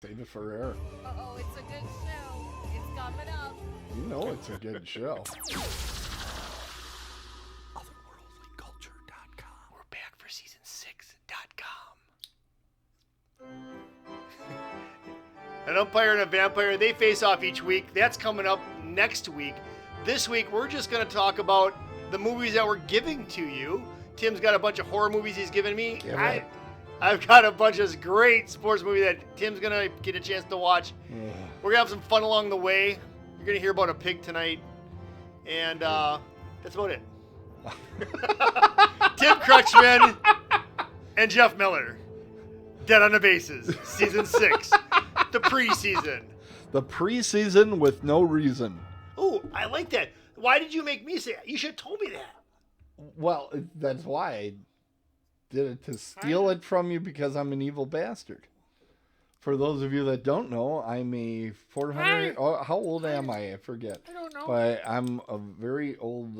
Save it for air. Uh-oh, it's a good show. It's coming up. You know it's a good show. Otherworldlyculture.com. We're back for season 6.com. An umpire and a vampire, they face off each week. That's coming up next week. This week, we're just going to talk about the movies that we're giving to you. Tim's got a bunch of horror movies he's given me. Yeah, I've got a bunch of great sports movies that Tim's going to get a chance to watch. We're going to have some fun along the way. You're going to hear about a pig tonight. And that's about it. Tim Crutchman and Jeff Miller. Dead on the Bases. Season 6. The preseason. The preseason with no reason. Ooh, I like that. Why did you make me say that? You should have told me that. Well, that's why I did it, to steal it from you, because I'm an evil bastard. For those of you that don't know, I'm a 400... Oh, how old am I? I forget. I don't know. But I'm a very old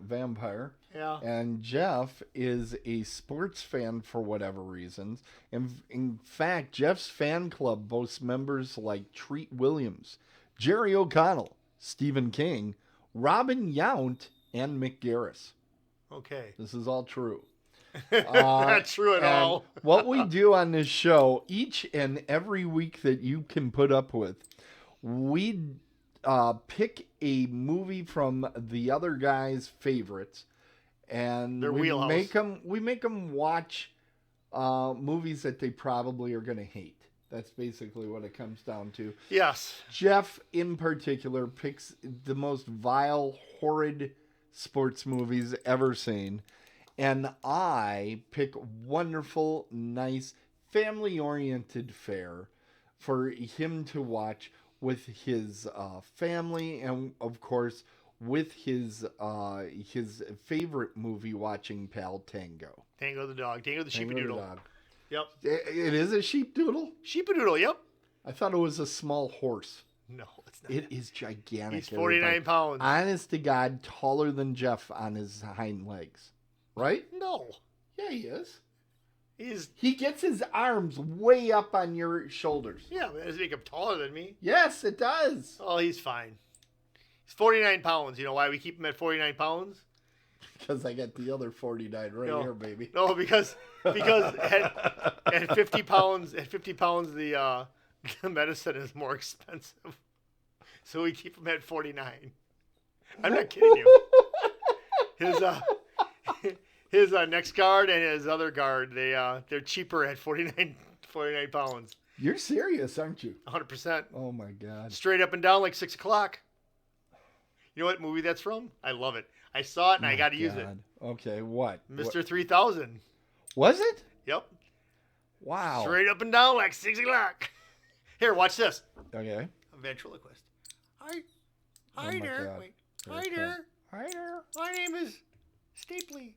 vampire. Yeah. And Jeff is a sports fan for whatever reasons. And in fact, Jeff's fan club boasts members like Treat Williams, Jerry O'Connell, Stephen King, Robin Yount, and Mick Garris. Okay. This is all true. Not true at all. What we do on this show, each and every week that you can put up with, we pick a movie from the other guy's favorites, and Their we wheelhouse. make them watch movies that they probably are going to hate. That's basically what it comes down to. Yes. Jeff, in particular, picks the most vile, horrid sports movies ever seen. And I pick wonderful, nice, family-oriented fare for him to watch with his family, and, of course, with his favorite movie-watching pal, Tango. Tango the dog. Tango the Tango sheepadoodle. the dog. Yep. It is a sheepdoodle? Sheepadoodle, yep. I thought it was a small horse. No, it's not. It is gigantic. He's 49 everybody. pounds. Honest to God, taller than Jeff on his hind legs. Right? No. Yeah, he is. He's, He gets his arms way up on your shoulders. yeah, that doesn't make him taller than me. Yes, it does. Oh, he's fine. He's 49 pounds. You know why we keep him at 49 pounds? Because I got the other 49 right No. here, baby. No, because at 50 pounds, the medicine is more expensive. So we keep him at 49. I'm not kidding you. His next guard and his other guard, they're cheaper at 49 pounds. You're serious, aren't you? 100%. Oh, my God. Straight up and down like 6 o'clock. You know what movie that's from? I love it. I saw it and I got to use it. Okay, what? Mr. 3000. Was it? Yep. Wow. Straight up and down like 6 o'clock. Here, watch this. Okay. A ventriloquist. Hi Oh my there. God. Wait. Here Hi it there. comes. Hi there. My name is Stapley.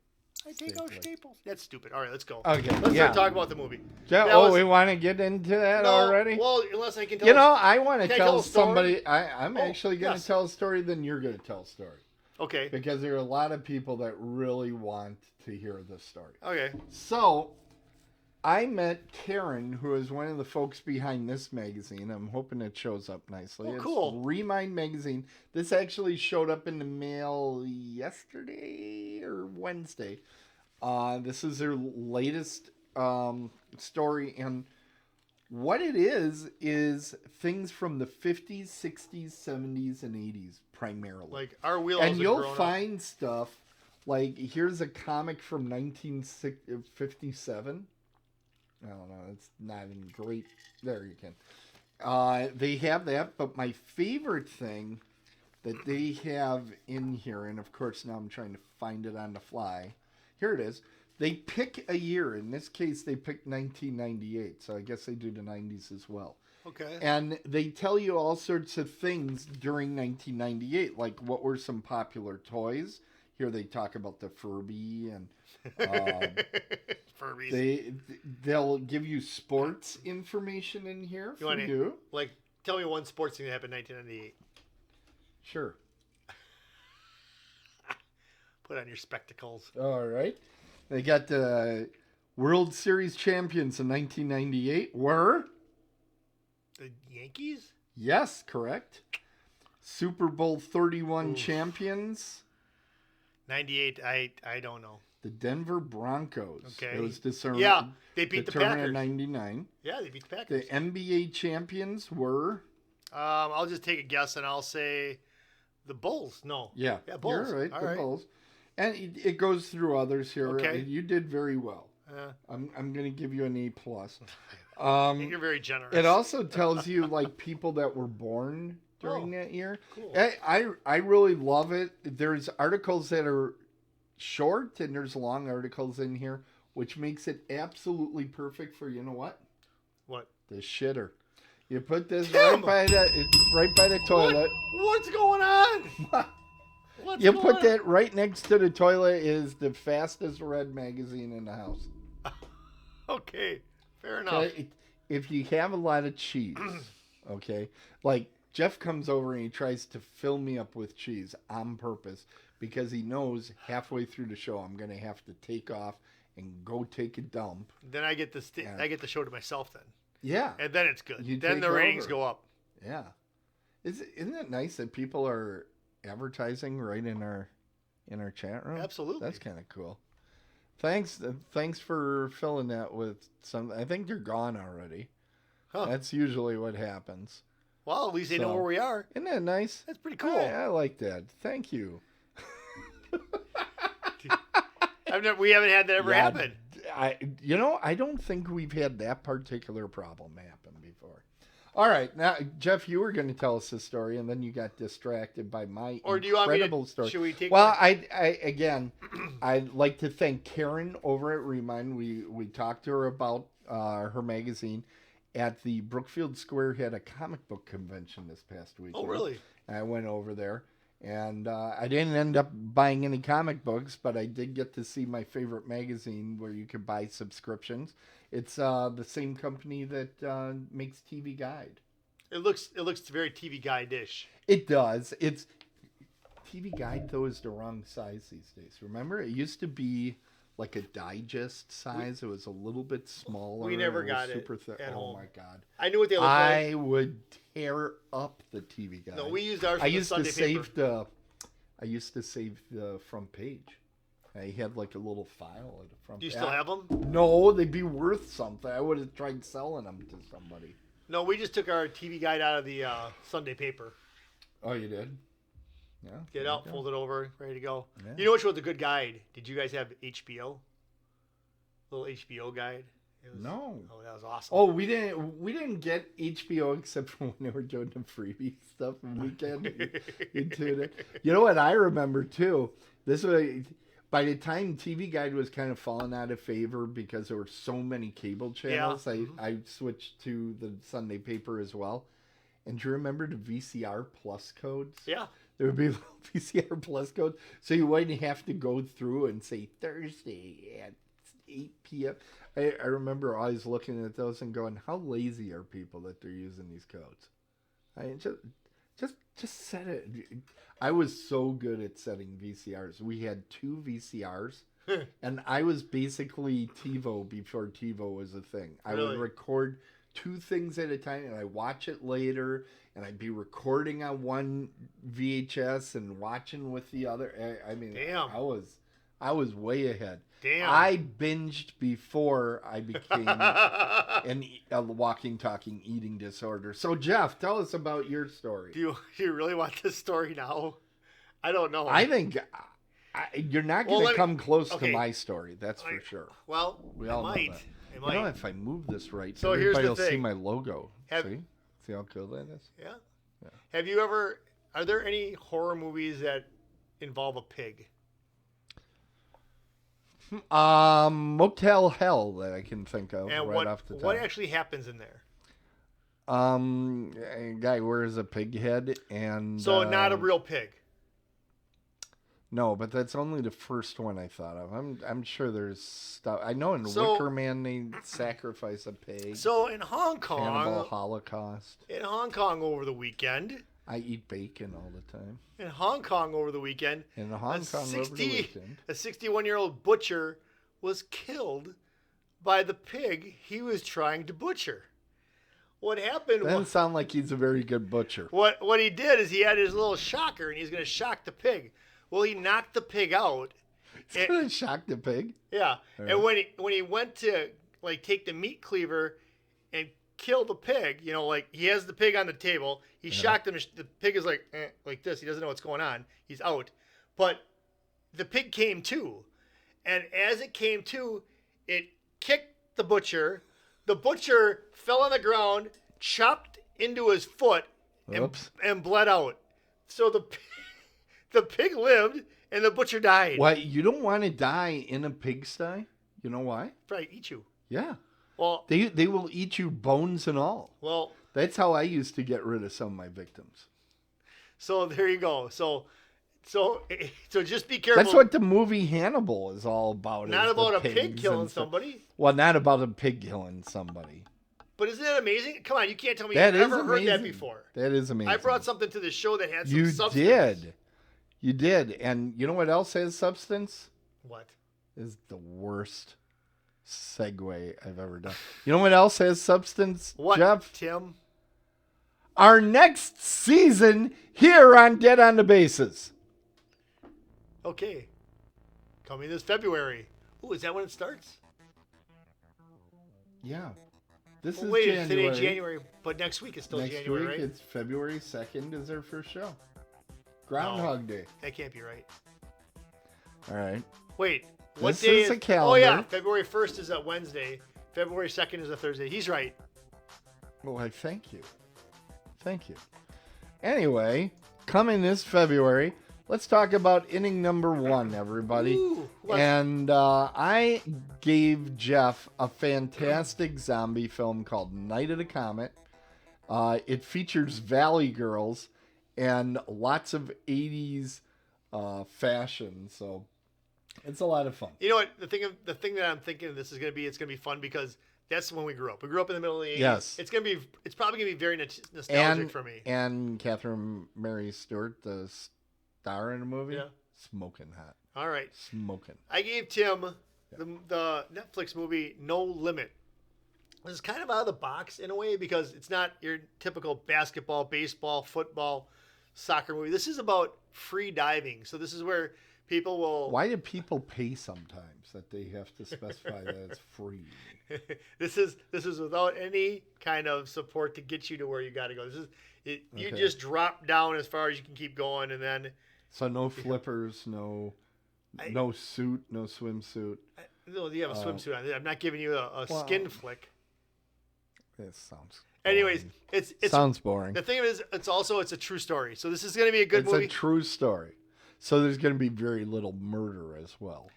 I take out Stapley. staples. That's stupid. All right, let's go. Okay, Let's yeah. start talking about the movie. Jeff, That was- we want to get into that No, already? Well, unless I can tell You know, I want to Can I tell tell a story? somebody. I'm Oh, actually going to yes. tell a story, then you're going to tell a story. Okay. Because there are a lot of people that really want to hear this story. Okay. So, I met Karen, who is one of the folks behind this magazine. I'm hoping it shows up nicely. Oh, cool. It's Remind Magazine. This actually showed up in the mail yesterday or Wednesday. This is their latest story, and what it is things from the 50s, 60s, 70s, and 80s primarily. Like our wheelhouse. And is you'll growing up. find stuff like, here's a comic from 1957. I don't know, it's not even great. There you can. They have that, but my favorite thing that they have in here, and of course now I'm trying to find it on the fly. Here it is. They pick a year. In this case, they picked 1998, so I guess they do the 90s as well. Okay. And they tell you all sorts of things during 1998, like what were some popular toys. Here they talk about the Furby, and Furbies. they'll give you sports information in here You for wanna- you. Like, tell me one sports thing that happened in 1998. Sure. Put on your spectacles. All right. They got the World Series champions in 1998 were The Yankees? Yes, correct. Super Bowl 31 champions. 98. I don't know. The Denver Broncos. Okay. It was Yeah, they beat the determined Packers. in 99. Yeah, they beat the Packers. The NBA champions were... I'll just take a guess and I'll say the Bulls. No. Yeah, Bulls. You're right, All the right. Bulls. And it goes through others here. Okay. You did very well. I'm going to give you an A+. You're very generous. It also tells you like people that were born during that year. Cool. I really love it. There's articles that are short and there's long articles in here, which makes it absolutely perfect for, you know what? What? The shitter. You put this Tim! right by the toilet. What's going on? What's You going put on? that right next to the toilet is the fastest read magazine in the house. Okay, fair enough. Okay? If you have a lot of cheese, okay, like Jeff comes over and he tries to fill me up with cheese on purpose because he knows halfway through the show I'm going to have to take off and go take a dump. Then I get I get the show to myself then. Yeah. And then it's good. You Then take the ratings over. go up. Yeah. Isn't it nice that people are advertising right in our chat room? Absolutely. That's kind of cool. Thanks for filling that with some. I think you're gone already. Huh. That's usually what happens. Well, at least they know So- where we are. Isn't that nice? That's pretty cool. I like that. Thank you. We haven't had that ever Yeah, happen. I don't think we've had that particular problem happen before. All right, now Jeff, you were going to tell us the story, and then you got distracted by my Or do you want me incredible to? story. Should we take? Well, again, I'd like to thank Karen over at Remind. We talked to her about her magazine at the Brookfield Square. Had a comic book convention this past week. Oh, really? And I went over there, and I didn't end up buying any comic books, but I did get to see my favorite magazine where you could buy subscriptions. It's the same company that makes TV Guide. It looks very TV Guide-ish. It does. It's TV Guide though is the wrong size these days. Remember, it used to be like a digest size. It was a little bit smaller. We never It was got it super thick. at Oh home. my god! I knew what they looked like. I would tear up the TV Guide. No, we used ours for I the used to Sunday paper. save the. I used to save the front page. I had like a little file at the front. Do you still have them? No, they'd be worth something. I would have tried selling them to somebody. No, we just took our TV Guide out of the Sunday paper. Oh, you did? Yeah. Get out, fold it over, ready to go. Yeah. You know which was a good guide? Did you guys have HBO? Little HBO guide? It was, No. Oh, that was awesome. Oh, we didn't get HBO except for when they were doing the freebie stuff on weekend into it. You know what I remember too? This was by the time TV Guide was kind of falling out of favor because there were so many cable channels. Yeah. I switched to the Sunday paper as well. And do you remember the VCR plus codes? Yeah. There would be little VCR plus codes, so you wouldn't have to go through and say Thursday at 8 p.m. I remember always looking at those and going, how lazy are people that they're using these codes? I just set it. I was so good at setting VCRs. We had 2 VCRs, and I was basically TiVo before TiVo was a thing. I Really? would record 2 things at a time, and I watch it later, and I'd be recording on one VHS and watching with the other. I mean, Damn. I was way ahead. Damn. I binged before I became a walking, talking eating disorder. So, Jeff, tell us about your story. Do you really want this story now? I don't know. I think you're not going to let me- come close okay. to my story. That's for sure. Well, We all know might. that. It You might. know, if I move this right, So here's everybody the will see thing. my logo. Have- See how cool that is? Yeah. Yeah. Have you ever? Are there any horror movies that involve a pig? Motel Hell that I can think of And right off the top. what actually happens in there? A guy wears a pig head and So not a real pig. No, but that's only the first one I thought of. I'm sure there's stuff. I know in So- Wicker Man they sacrifice a pig. So in Hong Cannibal Kong, Holocaust. over the weekend, I eat bacon all the time. in Hong Kong over the weekend, In Hong Kong over the weekend. a 61-year-old butcher was killed by the pig he was trying to butcher. what happened Doesn't was sound like he's a very good butcher. what he did is he had his little shocker and he's going to shock the pig. Well, he knocked the pig out. He's gonna shock the pig. Yeah, All and right. when he went to like take the meat cleaver and kill the pig, you know, like he has the pig on the table. He shocked him. The pig is like this. He doesn't know what's going on. He's out, but the pig came to, and as it came to, it kicked the butcher. The butcher fell on the ground, chopped into his foot, and bled out. So the pig lived, and the butcher died. Why you don't want to die in a pigsty? You know why? Probably eat you. Yeah. Well, They will eat you bones and all. well. That's how I used to get rid of some of my victims. So there you go. So just be careful. That's what the movie Hannibal is all about. Not is the about a pig pigs killing and stuff. somebody. Well, not about a pig killing somebody. But isn't that amazing? Come on, you can't tell me That you've is ever heard that amazing. before. That is amazing. I brought something to the show that had some You substance. did. You did. And you know what else has substance? What? Is the worst segue I've ever done. You know what else has substance, What, Jeff? Tim? Our next season here on Dead on the Bases. Okay. Coming this February. Ooh, is that when it starts? Yeah. This Well, is wait, January. today's January, but next week is still Next January, week, right? it's February 2nd is our first show. Groundhog Day. That can't be right. All right. Wait, what This day is a Oh calendar. yeah, February 1st is a Wednesday. February 2nd is a Thursday. He's right. Well, I thank you. Thank you. Anyway, coming this February, let's talk about inning number 1, everybody. Ooh, And I gave Jeff a fantastic zombie film called Night of the Comet. It features Valley Girls and lots of 80s fashion, so it's a lot of fun. You know what? The thing that I'm thinking this is gonna be, it's gonna be fun because that's when we grew up. We grew up in the middle of the 80s. Yes. It's probably gonna be very nostalgic And for me. And Catherine Mary Stewart, the star in the movie, Yeah. smoking hot, All right. smoking. I gave Tim the Netflix movie No Limit. This is kind of out of the box in a way because it's not your typical basketball, baseball, football, soccer movie. This is about free diving. So this is where people will. Why do people pay sometimes that they have to specify that it's free? This is without any kind of support to get you to where you got to go. You Okay. just drop down as far as you can keep going, and then So no flippers, no suit, no swimsuit. no, you have a swimsuit on. I'm not giving you a skin flick. This sounds. Anyways, boring. it's Sounds boring. the thing is, it's a true story. So this is going to be a good It's movie. a true story. So there's going to be very little murder as well.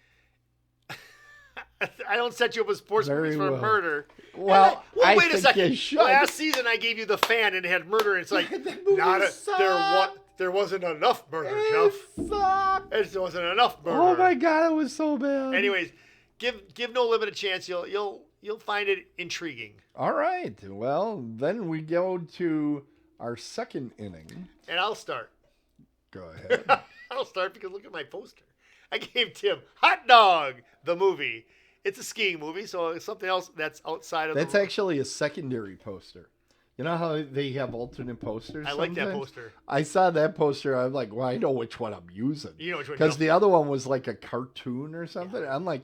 I don't set you up with sports Very movies for well. murder. Well, I wait a think second. you should. Last season I gave you The Fan and it had murder. And it's like That movie there wasn't enough murder, It Jeff. sucked. There wasn't enough murder. Oh my god, it was so bad. Anyways, give No Limit a chance. You'll find it intriguing. All right. Well, then we go to our second inning. And I'll start. Go ahead. I'll start because look at my poster. I gave Tim Hot Dog, the movie. It's a skiing movie, so it's something else that's outside of That's the actually a secondary poster. You know how they have alternate posters? I like that sometimes? poster. I saw that poster. I'm like, well, I know which one I'm using. You know which one. Because the other one was like a cartoon or something. I'm like,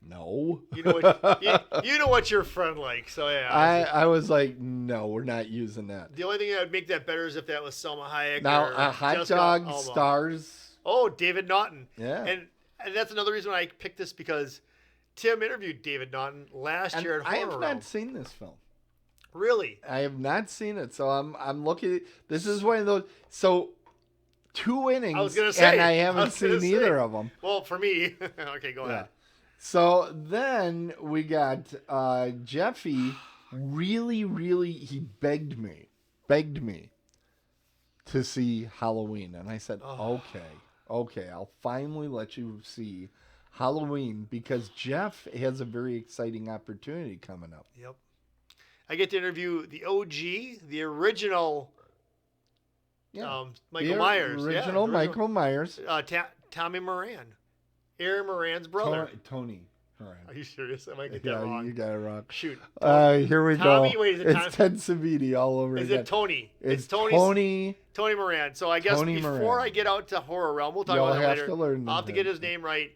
no. You know what you know what your friend likes. So yeah. I was like, no, we're not using that. The only thing that would make that better is if that was Selma Hayek. Now, or a hot Jessica dog Alba. stars. Oh, David Naughton. Yeah. And that's another reason why I picked this because Tim interviewed David Naughton last And year at I Horror have Realm. not seen this film. Really? I have not seen it, so I'm looking. This is one of those. So, 2 innings, I was gonna say, and I I haven't was gonna seen say. either of them. Well, for me. Okay, go Yeah. ahead. So then we got Jeffy. Really, he begged me to see Halloween, and I said, okay, I'll finally let you see Halloween because Jeff has a very exciting opportunity coming up. Yep. I get to interview the OG, the original Michael The Myers. Original Michael Myers. Tommy Moran. Aaron Moran's brother. Tony. All right. Are you serious? I might get that Yeah, wrong. you got it wrong. Shoot. Here we Tommy? go. Wait, is it it's Tom- Ted Savini all over Is again. it Tony? It's Tony Moran. So I guess Tony before Moran. I get out to Horror Realm, we'll talk You'll about that have later. to learn I'll have to that. get his name right.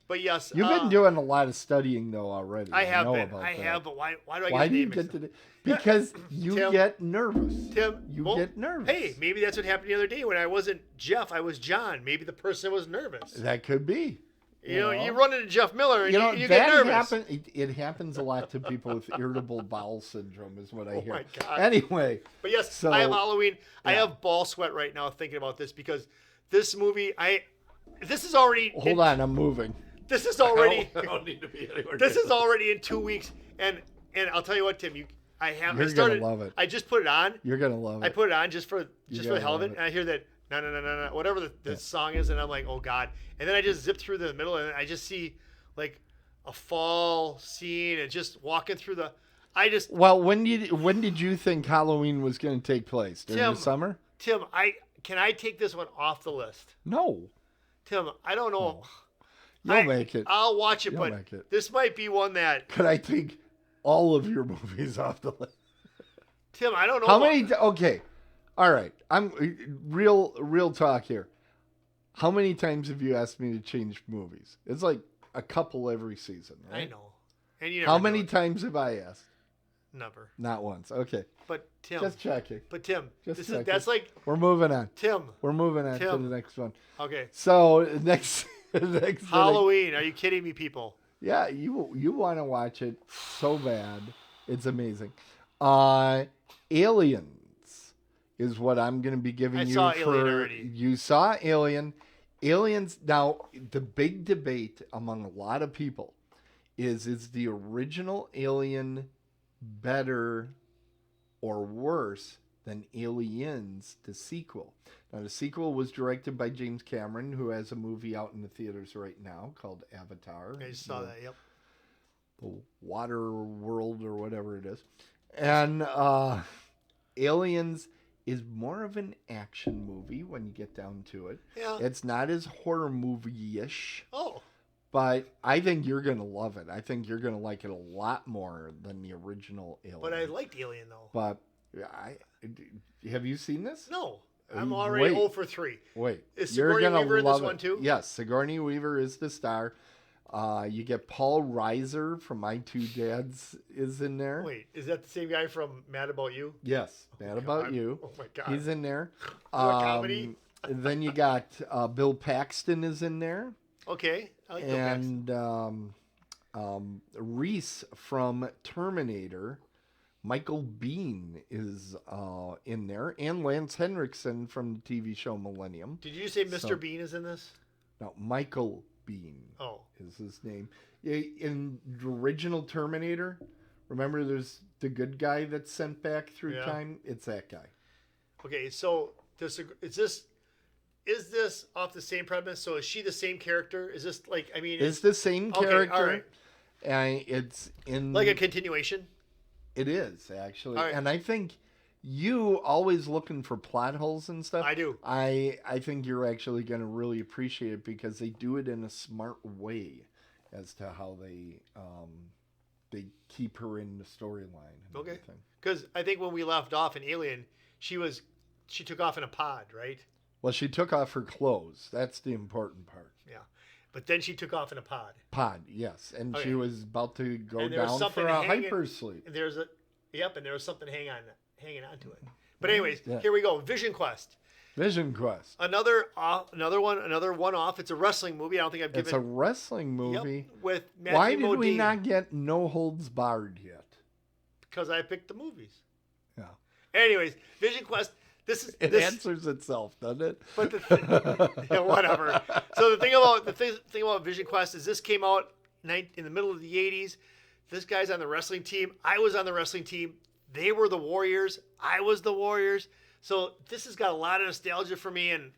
But yes, You've been doing a lot of studying though already. I have know been. about I that. have, but why do I get Why his do you name get mixed to up? the, because you Tim- get nervous. Tim, You get nervous. Hey, maybe that's what happened the other day when I wasn't Jeff, I was John. Maybe the person was nervous. That could be. You know, you run into Jeff Miller and you that get nervous. it happens a lot to people with irritable bowel syndrome, is what I hear. my God. Anyway, But yes, so, I have Halloween. I yeah. have ball sweat right now thinking about this because this movie, this is already. Hold on, I'm moving. This is already. I don't need to be anywhere. This near is already in 2 weeks, and I'll tell you what, Tim. I You're started. gonna love it. I just put it on. You're gonna love it. I put it on just for the gotta hell of love it, it. and I hear that no, whatever the song is, and I'm like, oh God, and then I just zip through the middle, and I just see like a fall scene, and just walking through the. Well, when did you think Halloween was going to take place? During Tim, the summer? Tim, can I take this one off the list? No. Tim, I don't know. You'll make it. I'll watch it, You'll but make it. this might be one that Could I take all of your movies off the list? Tim, I don't know. How many? Okay. All right. I'm real talk here. How many times have you asked me to change movies? It's like a couple every season, right? I know. And you never How do many it. times have I asked? Never. Not once. Okay. But Tim. Just checking. But Tim, Just that's like We're moving on. Tim. We're moving on to Tim. the next one. Okay. So next Halloween. Are you kidding me, people? Yeah, you want to watch it so bad. It's amazing. Aliens is what I'm going to be giving you saw for. Alien already. You saw Alien. Aliens. Now, the big debate among a lot of people is the original Alien better or worse than Aliens, the sequel? Now, the sequel was directed by James Cameron, who has a movie out in the theaters right now called Avatar. I just saw that. Yep. The water world or whatever it is. And Aliens is more of an action movie when you get down to it. Yeah. It's not as horror movie-ish, Oh. but I think you're going to love it. I think you're going to like it a lot more than the original Alien. But I liked Alien though. But have you seen this? No. I'm already Wait. 0 for 3. Wait. Is you're Sigourney gonna Weaver in love this one it. too? Yes, Sigourney Weaver is the star. You get Paul Reiser from My Two Dads is in there. Wait, is that the same guy from Mad About You? Yes, Mad About You. Oh my God. He's in there. What comedy? Then you got Bill Paxton is in there. Okay. I like Bill Paxton. And Reese from Terminator. Michael Biehn is in there. And Lance Henriksen from the TV show Millennium. Did you say Mr. So- Bean is in this? No, Michael Biehn Oh. is his name. In the original Terminator, remember there's the good guy that's sent back through Yeah. time? It's that guy. Okay, so is this off the same premise? So is she the same character? Is this like It's the same okay, character. all right. And it's in like a continuation? It is actually, All right. and I think you always looking for plot holes and stuff. I do. I think you're actually going to really appreciate it because they do it in a smart way as to how they keep her in the storyline. And Okay. everything. Because I think when we left off in Alien, she took off in a pod, right? Well, she took off her clothes. That's the important part. Yeah. But then she took off in a pod. Pod, yes, and Okay. she was about to go And there was down something for a hanging- hypersleep. And there was something hanging on to it. But anyways, Yeah. here we go. Vision Quest. Vision Quest. Another one off. It's a wrestling movie. I don't think I've It's a given. wrestling movie. Yep, with Matthew Why did we Modine, not get No Holds Barred yet? Because I picked the movies. Yeah. Anyways, Vision Quest. This It this, answers itself, doesn't it? But yeah, whatever. So the thing about Vision Quest is this came out in the middle of the 80s. This guy's on the wrestling team. I was on the wrestling team. They were the Warriors. I was the Warriors. So this has got a lot of nostalgia for me, and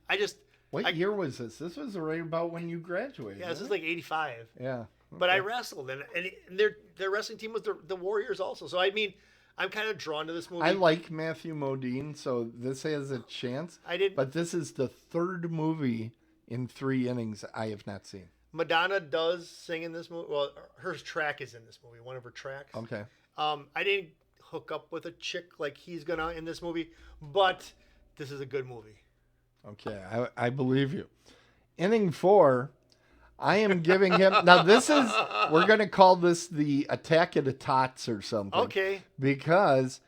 What year was this? This was right about when you graduated. yeah, this is wasn't like 85. it? Yeah. But I Okay. wrestled, and their wrestling team was the Warriors also. So I mean, I'm kind of drawn to this movie. I like Matthew Modine, so this has a chance. I didn't. But this is the third movie in 3 innings I have not seen. Madonna does sing in this movie. Well, her track is in this movie. One of her tracks. Okay. I didn't hook up with a chick like he's gonna in this movie, but this is a good movie. Okay, I believe you. Inning 4, I am giving him. Now, we're going to call this the Attack of the Tots or something. Okay. Because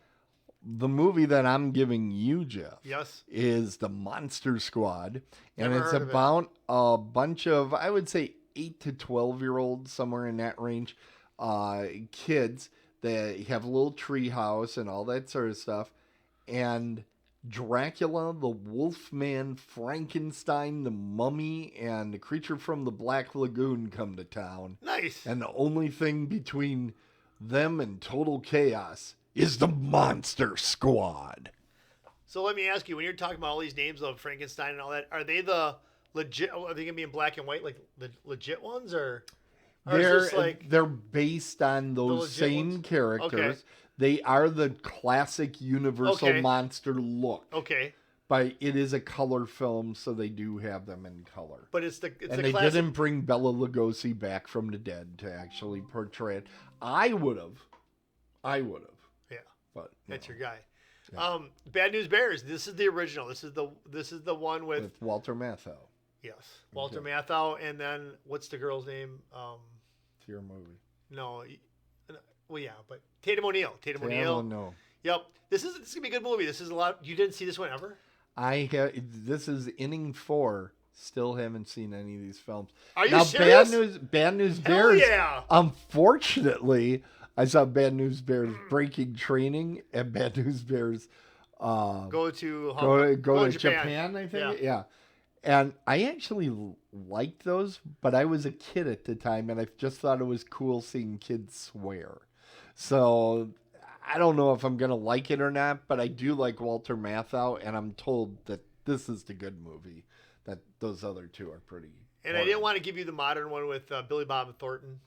the movie that I'm giving you, Jeff, Yes. is The Monster Squad. And Never it's heard of it. about a bunch of, I would say, 8 to 12-year-olds, somewhere in that range, kids that have a little tree house and all that sort of stuff. And Dracula, the Wolfman, Frankenstein, the Mummy, and the Creature from the Black Lagoon come to town. Nice. And the only thing between them and total chaos is the Monster Squad. So let me ask you, when you're talking about all these names of Frankenstein and all that, are they the legit? Are they gonna be in black and white, like the legit ones, or is this like They're based on those legit same ones? characters. Okay. They are the classic Universal Okay. monster look. okay? But it is a color film, so they do have them in color. But it's the And they classic. didn't bring Bela Lugosi back from the dead to actually portray it. I would have. Yeah, But that's no. your guy. Yeah. Bad News Bears. This is the original. This is the one with With Walter Matthau. yes, Walter Okay. Matthau, and then what's the girl's name? It's your movie. No, well yeah, but Tatum O'Neal. Tatum I O'Neal. don't know. Yep. This is gonna be a good movie. This is a lot. You didn't see this one ever? This is inning 4. Still haven't seen any of these films. Are you now, serious? Bad News Hell Bears. yeah. Unfortunately, I saw Bad News Bears Breaking Training and Bad News Bears Go to go to Japan, I think. Yeah. And I actually liked those, but I was a kid at the time, and I just thought it was cool seeing kids swear. So I don't know if I'm going to like it or not, but I do like Walter Matthau, and I'm told that this is the good movie, that those other two are pretty. And I didn't want to give you the modern one with Billy Bob Thornton.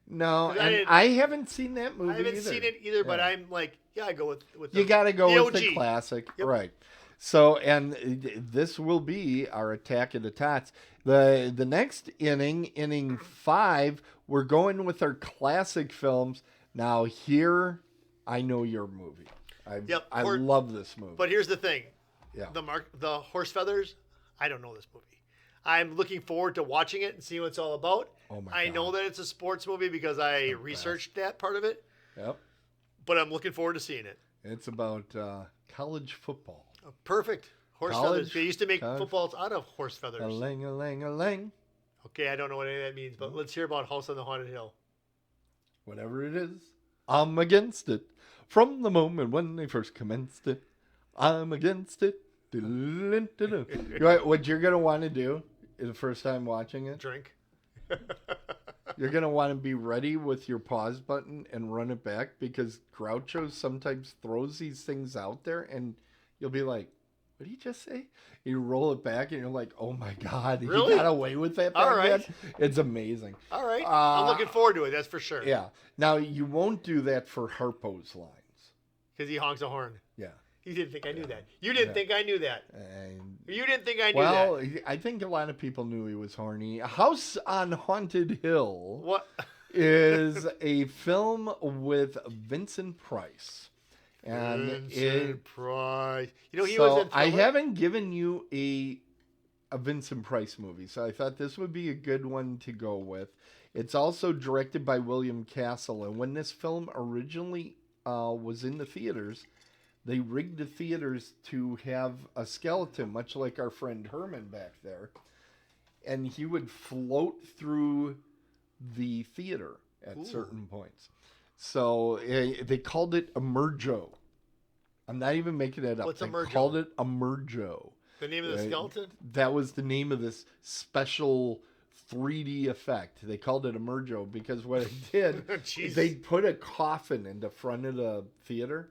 No, 'Cause and I haven't seen that movie I haven't either. seen it either, but Yeah. I'm like, yeah, I go with You got to go the with the OG. classic. Yep. Right. So, and this will be our Attack of the Tots. The next inning 5, we're going with our classic films. Now, here, I know your movie. I love this movie. But here's the thing. Yeah. The horse feathers, I don't know this movie. I'm looking forward to watching it and seeing what it's all about. Oh my I God. know that it's a sports movie because I researched that part of it, Yep. but I'm looking forward to seeing it. It's about college football. Perfect. Horse College- feathers. They used to make college- footballs out of horse feathers. A-lang. Okay, I don't know what any of that means, but let's hear about House on the Haunted Hill. Whatever it is, I'm against it. From the moment when they first commenced it, I'm against it. What you're going to want to do the first time watching it, Drink. you're going to want to be ready with your pause button and run it back, because Groucho sometimes throws these things out there and you'll be like, what did he just say? You roll it back and you're like, oh my God, Really? he got away with that back All right. then? It's amazing. All right. I'm looking forward to it, that's for sure. Yeah. Now, you won't do that for Harpo's lines. Because he honks a horn. Yeah. You didn't think I knew that. You didn't think I knew that. And You didn't think I knew well, that. I think a lot of people knew he was horny. House on Haunted Hill What? is a film with Vincent Price. And Vincent Price. You know, he so was in I Thriller? haven't given you a Vincent Price movie, so I thought this would be a good one to go with. It's also directed by William Castle, and when this film originally was in the theaters, they rigged the theaters to have a skeleton, much like our friend Herman back there, and he would float through the theater at certain points. So they called it Emergo. I'm not even making it up. What's they Emergo? called it Emergo. The name of the skeleton? That was the name of this special 3D effect. They called it Emergo because what it did, Jesus. they put a coffin in the front of the theater,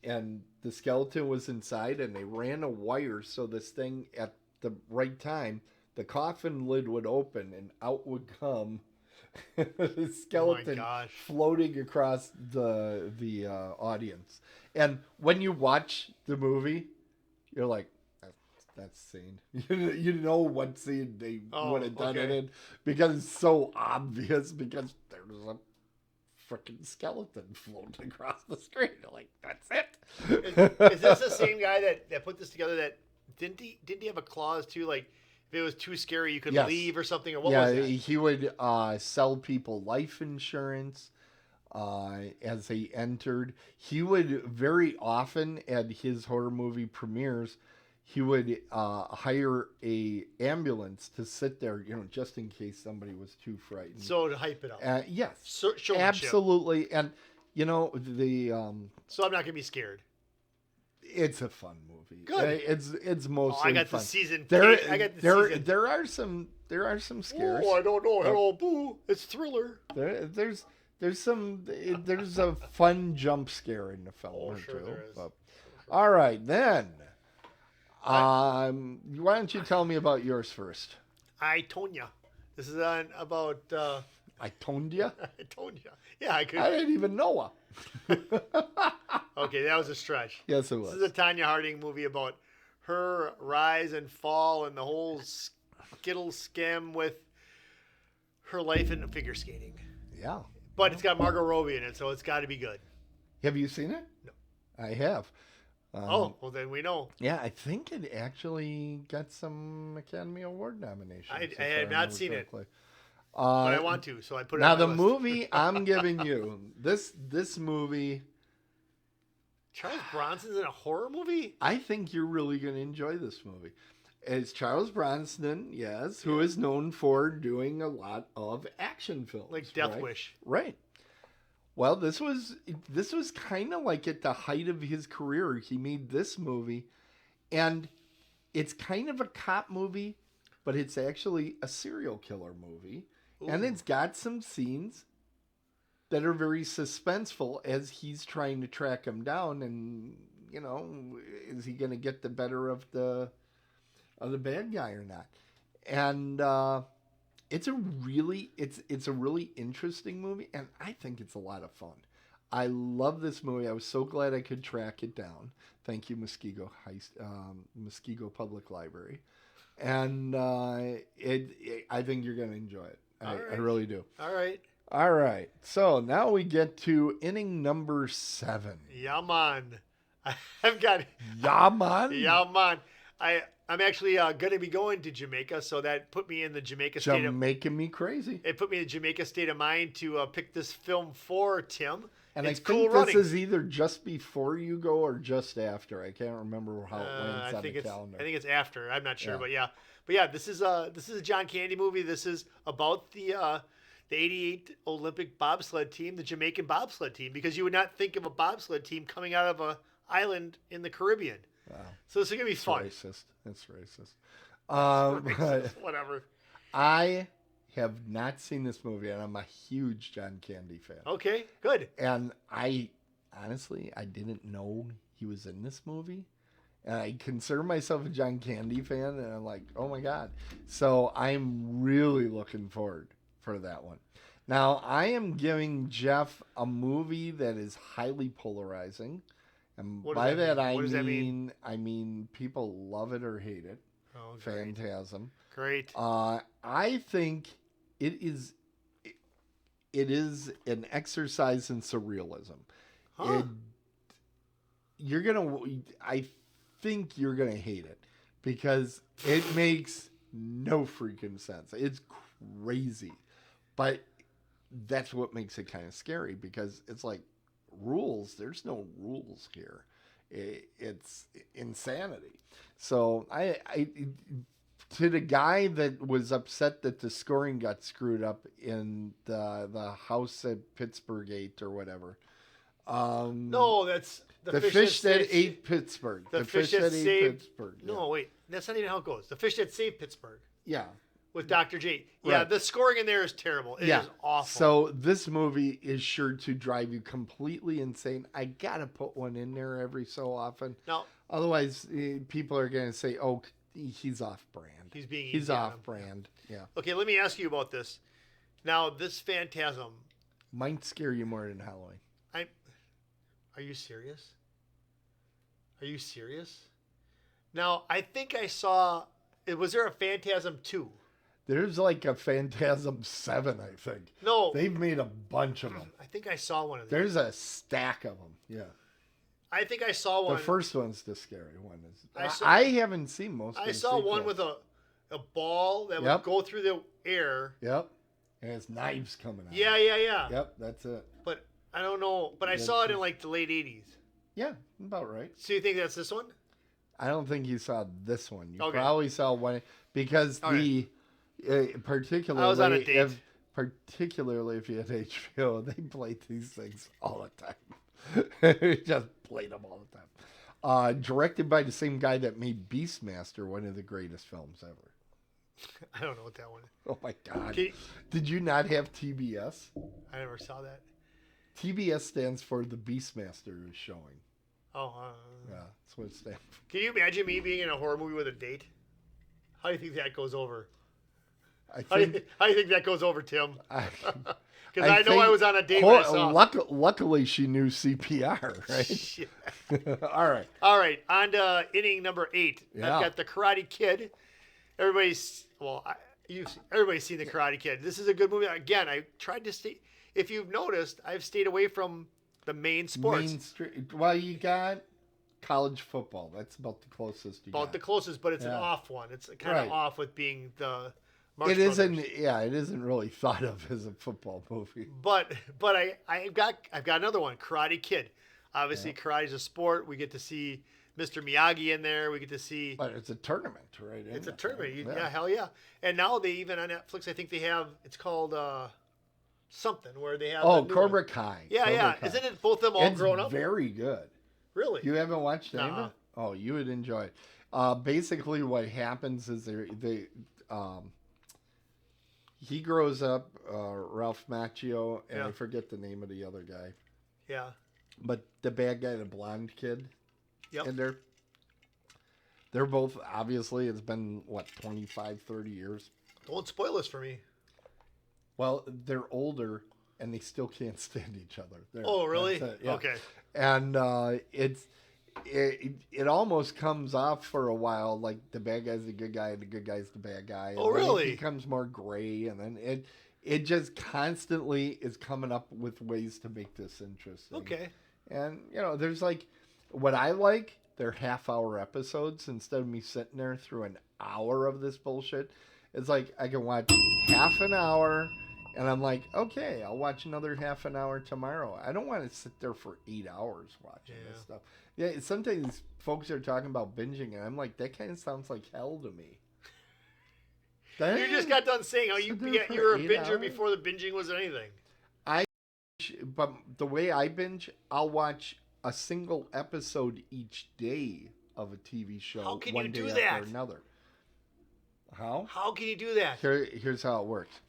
and the skeleton was inside, and they ran a wire so this thing, at the right time, the coffin lid would open and out would come the skeleton gosh. floating across the audience. And when you watch the movie, you're like, that scene. You know what scene they would have done it okay. in because it's so obvious because there's a freaking skeleton floating across the screen. Like, that's it. Is this the same guy that put this together? That didn't he have a clause too? Like, if it was too scary, you could Yes. leave or something. Or what Yeah, was that? he would sell people life insurance as they entered. He would very often at his horror movie premieres, he would hire a ambulance to sit there, just in case somebody was too frightened. So to hype it up. Yes, Showmanship. absolutely. And the So I'm not gonna be scared. it's a fun movie. Good. It's mostly I got fun. the season. There, I got the there, season. there are some scares. Oh, I don't know. Hello, boo. It's Thriller. There's a fun jump scare in the film or sure two. there is. But, all right, then. Why don't you tell me about yours first? I told ya. This is about. I told you. I told ya. Yeah, I could. I didn't even know her. Okay, that was a stretch. Yes, it This was. is a Tanya Harding movie about her rise and fall and the whole skittle scam with her life in figure skating. Yeah. But it's got Margot Robbie in it, so it's got to be good. Have you seen it? No. I have. Well, then we know. Yeah, I think it actually got some Academy Award nominations. I if have not remember seen it. correctly. But I want to, so I put it Now on my the list. movie I'm giving you this movie. Charles Bronson's in a horror movie? I think you're really going to enjoy this movie. It's Charles Bronson, yes, who is known for doing a lot of action films, Like Death right? Wish. Right. Well, this was kind of like at the height of his career. He made this movie, and it's kind of a cop movie, but it's actually a serial killer movie, and Ooh. it's got some scenes that are very suspenseful as he's trying to track him down, and is he going to get the better of the bad guy or not? And it's a really interesting movie, and I think it's a lot of fun. I love this movie. I was so glad I could track it down. Thank you, Muskego Public Library, and I think you're going to enjoy it. I really do. All right. All right. So now we get to inning number 7. Yeah, man. I've got. Yeah, man. Yeah, man. I'm actually going to be going to Jamaica, so that put me in the Jamaica state of. Making me crazy. It put me in the Jamaica state of mind to pick this film for Tim. And it's I cool think running. this is either just before you go or just after. I can't remember how it lands on the calendar. I think it's after. I'm not sure, Yeah. but yeah. This is a John Candy movie. This is about the 88 Olympic bobsled team, the Jamaican bobsled team, because you would not think of a bobsled team coming out of a island in the Caribbean. Wow. So this is gonna be fun. Racist. It's racist. Whatever. I have not seen this movie, and I'm a huge John Candy fan. Okay, good. And I didn't know he was in this movie. And I consider myself a John Candy fan, and I'm like, oh my God. So I'm really looking forward for that one. Now, I am giving Jeff a movie that is highly polarizing. And What does by that that, mean? What does that mean? I mean people love it or hate it. Oh, great. Phantasm. Great. I think it is an exercise in surrealism. Huh? I think you're gonna hate it because it makes no freaking sense. It's crazy, but that's what makes it kind of scary because it's like rules. There's no rules here. It's insanity. So I to the guy that was upset that the scoring got screwed up in the house at Pittsburgh 8 or whatever. No, that's the fish that ate Pittsburgh. The fish that saved Pittsburgh. No, wait, that's not even how it goes. The fish that saved Pittsburgh Yeah. with Dr. J. Yeah, Right. the scoring in there is terrible. It is awful. So this movie is sure to drive you completely insane. I gotta put one in there every so often. Now, Otherwise, people are gonna say, "Oh, he's off brand." he's being He's easy on off him. brand. Yeah, Okay, let me ask you about this. Now, this Phantasm, might scare you more than Halloween. are you serious? Are you serious? Now, I think I saw. Was there a Phantasm 2? There's like a Phantasm 7, I think. No. They've made a bunch of them. I think I saw one of these. There's a stack of them. Yeah. I think I saw one. The first one's the scary one. I haven't seen most of I the saw one sequels. with a ball that would Yep. go through the air. Yep. And it's knives coming out. Yeah. Yep, that's it. But I don't know. But I saw it in like the late 80s. Yeah, about right. So you think that's this one? I don't think you saw this one. You Okay. probably saw one because particularly I was on a date. Particularly if you had HBO, they played these things all the time. Just played them all the time. Directed by the same guy that made Beastmaster, one of the greatest films ever. I don't know what that one is. Oh my God! Can you- Did you not have TBS? I never saw that. TBS stands for the Beastmaster is showing. Oh. Yeah, that's what it stands for. Can you imagine me being in a horror movie with a date? How do you think that goes over? I How do think. you think that goes over, Tim? Because I I know think- I was on a date when I saw. Luckily, she knew CPR, right? Shit. All right. All right, on to inning number 8. Yeah. I've got the Karate Kid. Everybody's seen the Karate Kid. This is a good movie. Again, I tried to stay. If you've noticed, I've stayed away from the main sports. Well, you got college football. That's about the closest you About got. the closest, but it's an Yeah. off one. It's kind of Right. off with being the. Marx It isn't. Brothers. Yeah, it isn't really thought of as a football movie. But I've got another one, Karate Kid. Obviously, karate is a sport. We get to see Mr. Miyagi in there. We get to see. But it's a tournament, right? It's a tournament. Yeah, hell yeah. And now they even on Netflix, I think they have. It's called something where they have. Oh, the new Cobra one. Kai. Yeah, Cobra yeah. Kai. Isn't it both of them all It's grown up? very good. Really? You haven't watched any of Nuh-uh. it? Oh, you would enjoy it. Basically, what happens is he grows up, Ralph Macchio, and Yeah. I forget the name of the other guy. Yeah. But the bad guy, the blonde kid Yep. in there, they're both, obviously, it's been, 25, 30 years. Don't spoil this for me. Well, they're older, and they still can't stand each other. Oh, really? That's it, yeah. Okay. And it almost comes off for a while like the bad guy's the good guy and the good guy's the bad guy. And Oh, then really? It becomes more gray, and then it just constantly is coming up with ways to make this interesting. Okay. And there's like what I like. They're half-hour episodes instead of me sitting there through an hour of this bullshit. It's like I can watch half an hour. And I'm like, okay, I'll watch another half an hour tomorrow. I don't want to sit there for 8 hours watching this stuff. Yeah, sometimes folks are talking about binging, and I'm like, that kind of sounds like hell to me. You just got done saying how you Sit there for were a 8 binger hours? before the binging was anything. But the way I binge, I'll watch a single episode each day of a TV show. How can one you day do after that? another. How? How can you do that? Here's how it works.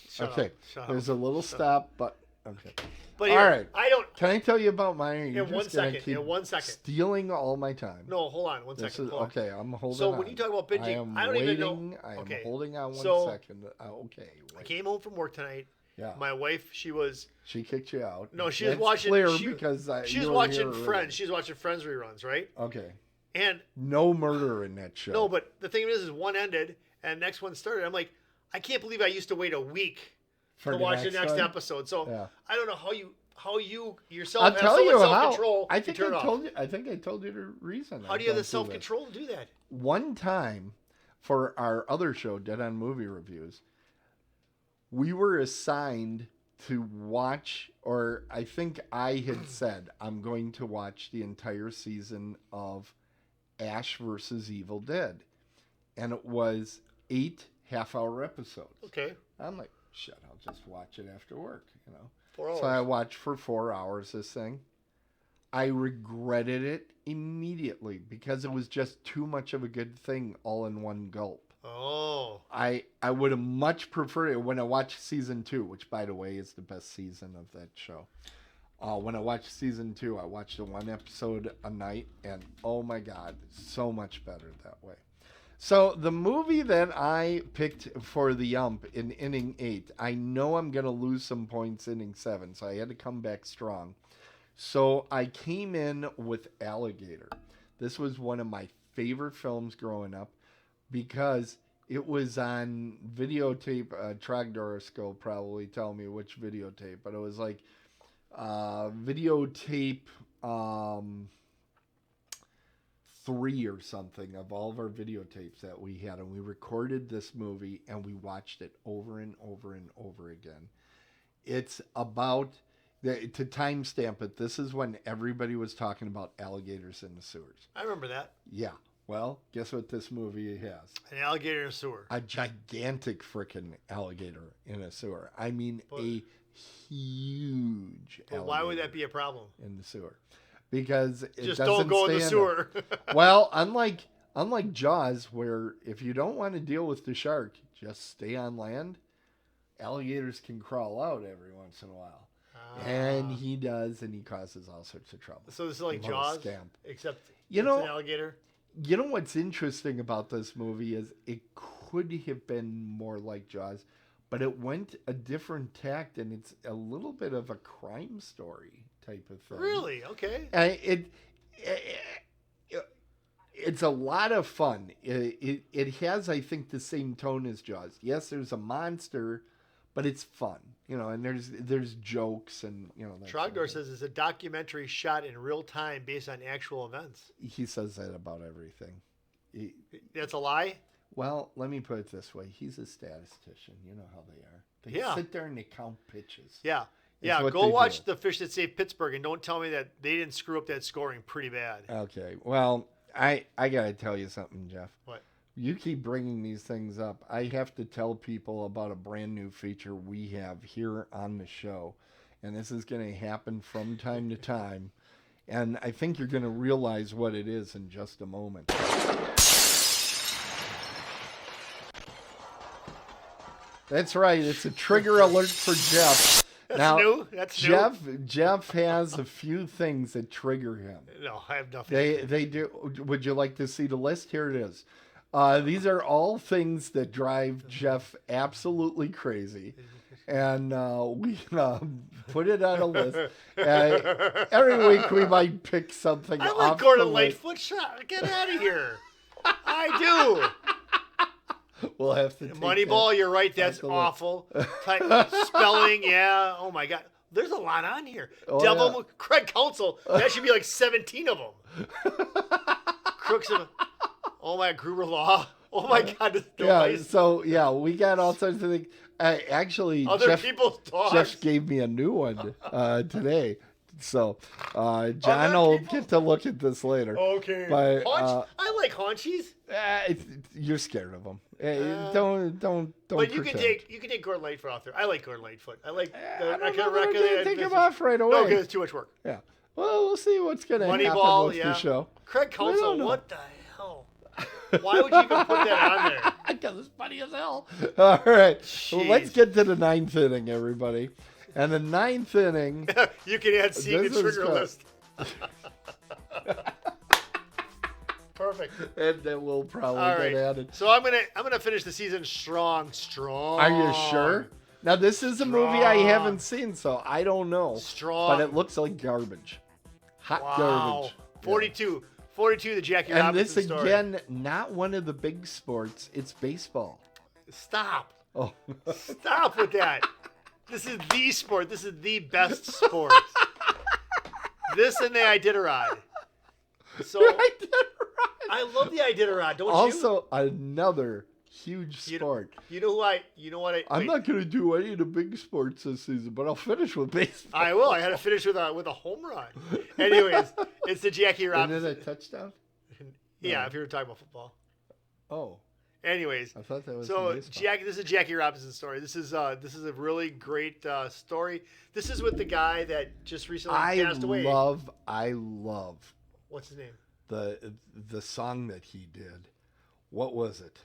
Shut Okay, up, shut there's up. a little stop, but okay. But All here, right. I don't. Can I tell you about mine? In 1 second. In 1 second. Stealing all my time. No, hold on. 1 This second. is hold on. okay. I'm holding. So on. when you talk about binging, I am I don't waiting. even know. I am Okay. holding on 1 So- second. Okay. I Wait. came home from work tonight. Yeah. My wife, she was kicked you out. no, she was That's watching. clear she, because she you was were watching here Friends. She was watching Friends reruns, right? early. Okay. And No murder in that show. no, but the thing is one ended and next one started. I'm like, I can't believe I used to wait a week For to watch the next one? episode. So Yeah. I don't know how you yourself I'll have tell so you much how. self-control. I to think turn I it told off. you. I think I told you the reason. How I do you have the don't self-control to do that? One time, for our other show, Dead on Movie Reviews, we were assigned to watch, or I think I had said, I'm going to watch the entire season of Ash versus Evil Dead. And it was 8 half-hour episodes. Okay, I'm like, shit, I'll just watch it after work, 4 hours. So I watched for 4 hours this thing. I regretted it immediately because it was just too much of a good thing all in one gulp. Oh, I would have much preferred it when I watched season 2, which, by the way, is the best season of that show. When I watched season 2, I watched the 1 episode a night, and oh my God, so much better that way. So the movie that I picked for the ump in inning 8, I know I'm going to lose some points inning 7, so I had to come back strong. So I came in with Alligator. This was one of my favorite films growing up because it was on videotape. Trogdorus will probably tell me which videotape, but it was like videotape 3 or something of all of our videotapes that we had, and we recorded this movie and we watched it over and over and over again. It's about to timestamp it. This is when everybody was talking about alligators in the sewers. I remember that. Yeah. Well, guess what this movie has? An alligator in a sewer. A gigantic frickin' alligator in a sewer. I mean, a huge alligator. Why would that be a problem? In the sewer? Because it just doesn't don't go in the stay sewer. Well, unlike Jaws, where if you don't want to deal with the shark, just stay on land. Alligators can crawl out every once in a while. And he does, and he causes all sorts of trouble. So this is like Jaws, except it's an alligator? You know what's interesting about this movie is it could have been more like Jaws, but it went a different tact, and it's a little bit of a crime story type of thing. Really? Okay. It's a lot of fun. It has, I think, the same tone as Jaws. Yes, there's a monster, but it's fun, and there's jokes and that Trogdor says it's a documentary shot in real time based on actual events. He says that about everything. That's a lie? Well, let me put it this way. He's a statistician. You know how they are. They sit there and they count pitches. Yeah. Yeah, go watch The Fish That Saved Pittsburgh and don't tell me that they didn't screw up that scoring pretty bad. Okay. Well, I got to tell you something, Jeff. What? You keep bringing these things up. I have to tell people about a brand new feature we have here on the show. And this is going to happen from time to time. And I think you're going to realize what it is in just a moment. That's right. It's a trigger alert for Jeff. That's new. Jeff has a few things that trigger him. No, I have nothing. They do. Would you like to see the list? Here it is. These are all things that drive Jeff absolutely crazy. And we put it on a list. Every week we might pick something I off like Gordon the Lightfoot. Get out of here. I do. We'll have to take Moneyball, you're right. That's awful. Spelling, yeah. Oh, my God. There's a lot on here. Craig Counsell. That should be like 17 of them. Crooks of... Oh, my Gruber Law. Oh, my God. We got all sorts of things. Actually, people's dogs. Jeff gave me a new one today. So, John will get to look at this later. Okay. But, I like haunchies. You're scared of them. Don't. But you can take Gordon Lightfoot out there. I like Gordon Lightfoot. I like. Take him off right away. No, because it's too much work. Yeah. Well, we'll see what's gonna happen with the show. Craig Counsell. What the hell? Why would you even put that on there? Because it's funny as hell. All right. Jeez. Well, let's get to the ninth inning, everybody. And the ninth inning. You can add C to the trigger list. Perfect. And then we'll probably get added. So I'm gonna finish the season strong. Are you sure? Now this is a movie I haven't seen, so I don't know. Strong. But it looks like garbage. Hot garbage. 42. 42, the Jackie Robinson story. And this, again, not one of the big sports. It's baseball. Stop. Oh. Stop with that. This is the sport. This is the best sport. This and the Iditarod. So, I love the Iditarod, don't you? Also, another huge sport. You know what? I'm not going to do any of the big sports this season, but I'll finish with baseball. I will. I had to finish with a home run. Anyways, it's the Jackie Robinson. Isn't it a touchdown? Yeah, No. if you were talking about football. Oh. Anyways, I thought that was this is Jackie Robinson's story. This is a really great story. This is with the guy that just recently passed away. I love. What's his name? The song that he did. What was it?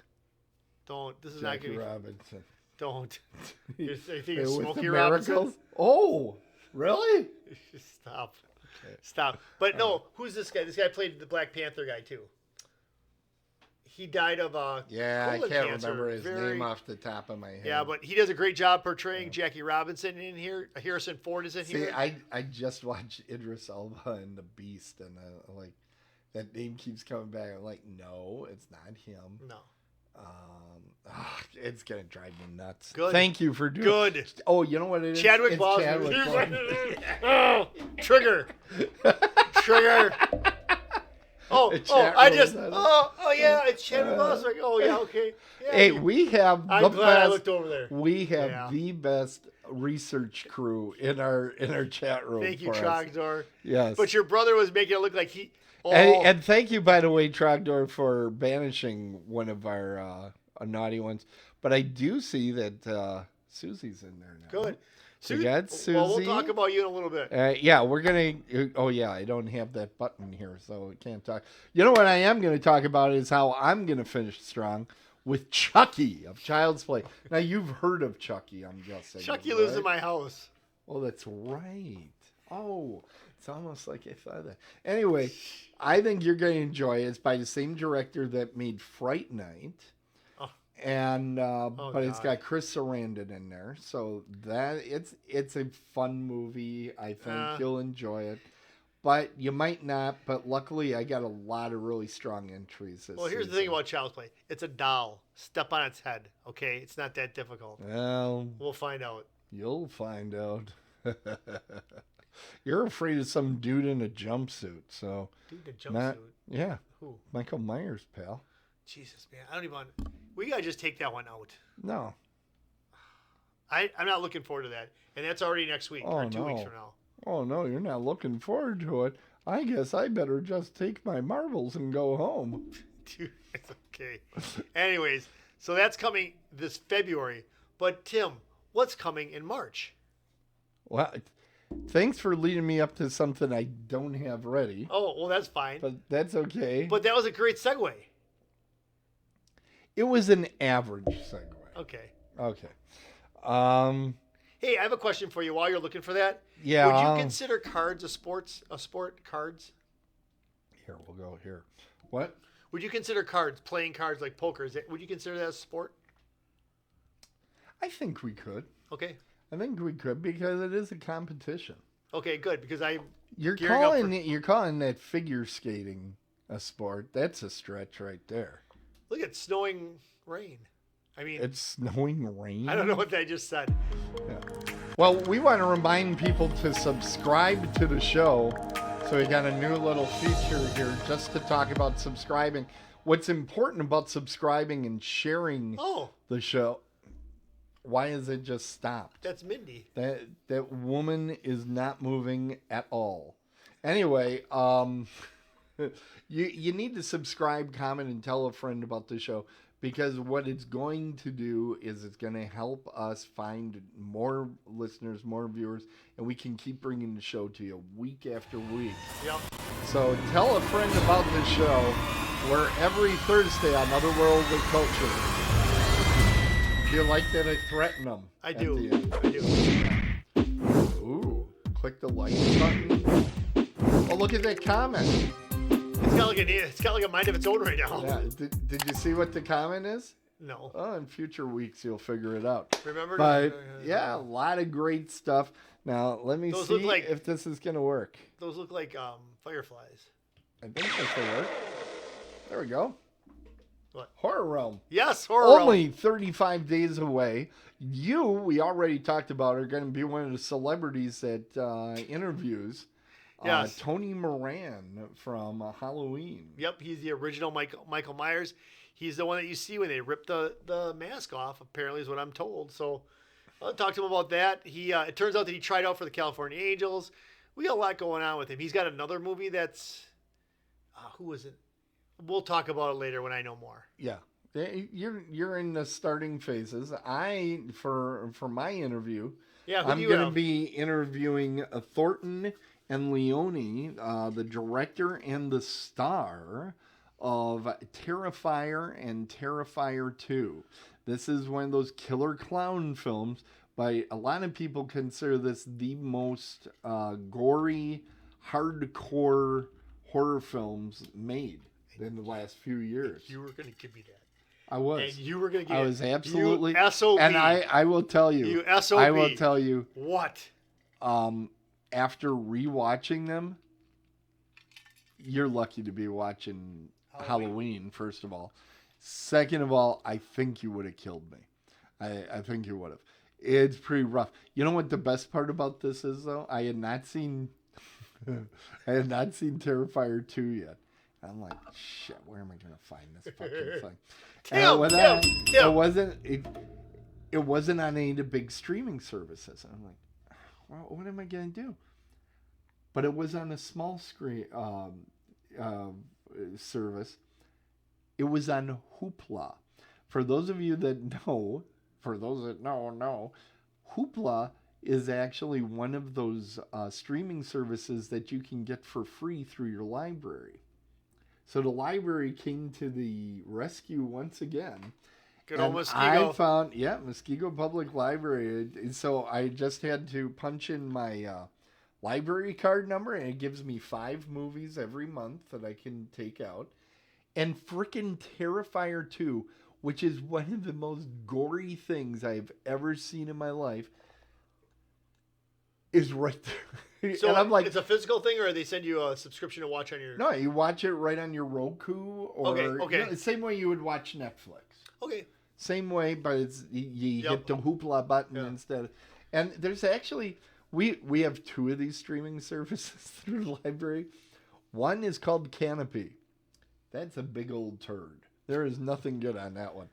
Don't. This is Jackie not Robinson. Don't. You think it's With Smokey the Robinson? Miracles? Oh, really? Stop. Okay. Stop. But no, who's this guy? This guy played the Black Panther guy too. He died of I colon can't cancer. remember his name off the top of my head. Yeah, but he does a great job portraying Jackie Robinson in here. Harrison Ford is in here. I just watched Idris Elba and The Beast, and That name keeps coming back. I'm like, no, it's not him. No. It's gonna drive me nuts. Good. Thank you for doing. Good. Oh, you know what it is? Chadwick It's Boseman. Chadwick Boseman. Oh, trigger. Trigger. Oh, The oh, chat I room just, said it. oh, yeah, it's Chadwick Boseman. Oh, yeah, okay. Yeah, Hey, we have I'm the glad I best. looked over there. We have Yeah. the best research crew in our chat room. Thank you, for us. Trogdor. Yes. But your brother was making it look like he. Oh, And thank you, by the way, Trogdor, for banishing one of our naughty ones. But I do see that Susie's in there now. good. We got Well, we'll Susie. talk about you in a little bit. Yeah, we're going to... Oh, yeah, I don't have that button here, so I can't talk. You know what I am going to talk about is how I'm going to finish strong with Chucky of Child's Play. Now, you've heard of Chucky, I'm guessing. Chucky right? lives in my house. Oh, that's right. Oh, it's almost like I thought that. Anyway, I think you're going to enjoy it. It's by the same director that made Fright Night. Oh. And but it's God. got Chris Sarandon in there, so that it's a fun movie. I think you'll enjoy it, but you might not. But luckily, I got a lot of really strong entries. Well, here's the thing about Child's Play. It's a doll. Step on its head, okay? It's not that difficult. Well, We'll find out. you'll find out. You're afraid of some dude in a jumpsuit, so Dude, the jumpsuit. not yeah, Who? Michael Myers, pal. Jesus, man. I don't even want... We got to just take that one out. No, I'm not looking forward to that. And that's already next week or 2 weeks no. from now. Oh no, you're not looking forward to it. I guess I better just take my marbles and go home. Dude, it's okay. Anyways, so that's coming this February. But, Tim, what's coming in March? Well, thanks for leading me up to something I don't have ready, Oh, well, that's fine. but that's okay. But that was a great segue. It was an average segue. Okay. Okay. Hey, I have a question for you while you're looking for that. Yeah. Would you consider cards a sport, cards? Here, we'll go here. What? Would you consider cards, playing cards like poker, would you consider that a sport? I think we could. Okay. I think we could because it is a competition. Okay, good, because You're gearing up calling that figure skating a sport. That's a stretch right there. look at snowing rain. I mean, It's snowing rain. I don't know what I just said. Yeah. Well, we want to remind people to subscribe to the show. So we got a new little feature here just to talk about subscribing. What's important about subscribing and sharing Oh, the show? Why is it just stopped? that's Mindy. That woman is not moving at all. Anyway, you need to subscribe, comment, and tell a friend about the show, because what it's going to do is it's going to help us find more listeners, more viewers, and we can keep bringing the show to you week after week. Yep. So tell a friend about the show. We're every Thursday on Otherworldly Culture. Do you like that I threaten them? I at do. the end? I do. Ooh, click the like button. Oh, look at that comment. It's got like a mind of its own right now. Yeah, did you see what the comment is? No. Oh, in future weeks you'll figure it out. Remember? But yeah, a lot of great stuff. Now let me Those see look like- if this is gonna work. Those look like fireflies. I think this will work. There we go. What? Horror Realm. Yes, horror. Only 35 days away. We already talked about, are going to be one of the celebrities that interviews. Yes. Tony Moran from Halloween. Yep, he's the original Michael Myers. He's the one that you see when they rip the mask off, apparently is what I'm told. So I'll talk to him about that. It turns out that he tried out for the California Angels. We got a lot going on with him. He's got another movie that's... who was it? We'll talk about it later when I know more. Yeah. You're in the starting phases. For my interview, Yeah, who I'm do you going to have? be interviewing Thornton and Leone, the director and the star of Terrifier and Terrifier 2. This is one of those killer clown films. By a lot of people consider this the most gory, hardcore horror films made in the last few years. You were going to give me that. I was. And you were going to give I it. was absolutely. You SOB. And I will tell you. You SOB. I will tell you. What? After rewatching them, you're lucky to be watching Halloween, first of all. Second of all, I think you would have killed me. I think you would have. It's pretty rough. You know what the best part about this is, though? I had not seen Terrifier 2 yet. I'm like, shit, where am I going to find this fucking thing? It wasn't on any of the big streaming services. And I'm like, well, what am I going to do? But it was on a small screen service. It was on Hoopla. For those of you that know, Hoopla is actually one of those streaming services that you can get for free through your library. So the library came to the rescue once again. Good old Muskego. I found, Muskego Public Library. So I just had to punch in my library card number, and it gives me 5 movies every month that I can take out. And frickin' Terrifier 2, which is one of the most gory things I've ever seen in my life, is right there. So and I'm like, it's a physical thing, or they send you a subscription to watch on your... No, you watch it right on your Roku, or Okay. You know, the same way you would watch Netflix. Okay. Same way, but it's you hit the Hoopla button instead. And there's actually we have 2 of these streaming services through the library. One is called Canopy. That's a big old turd. There is nothing good on that one.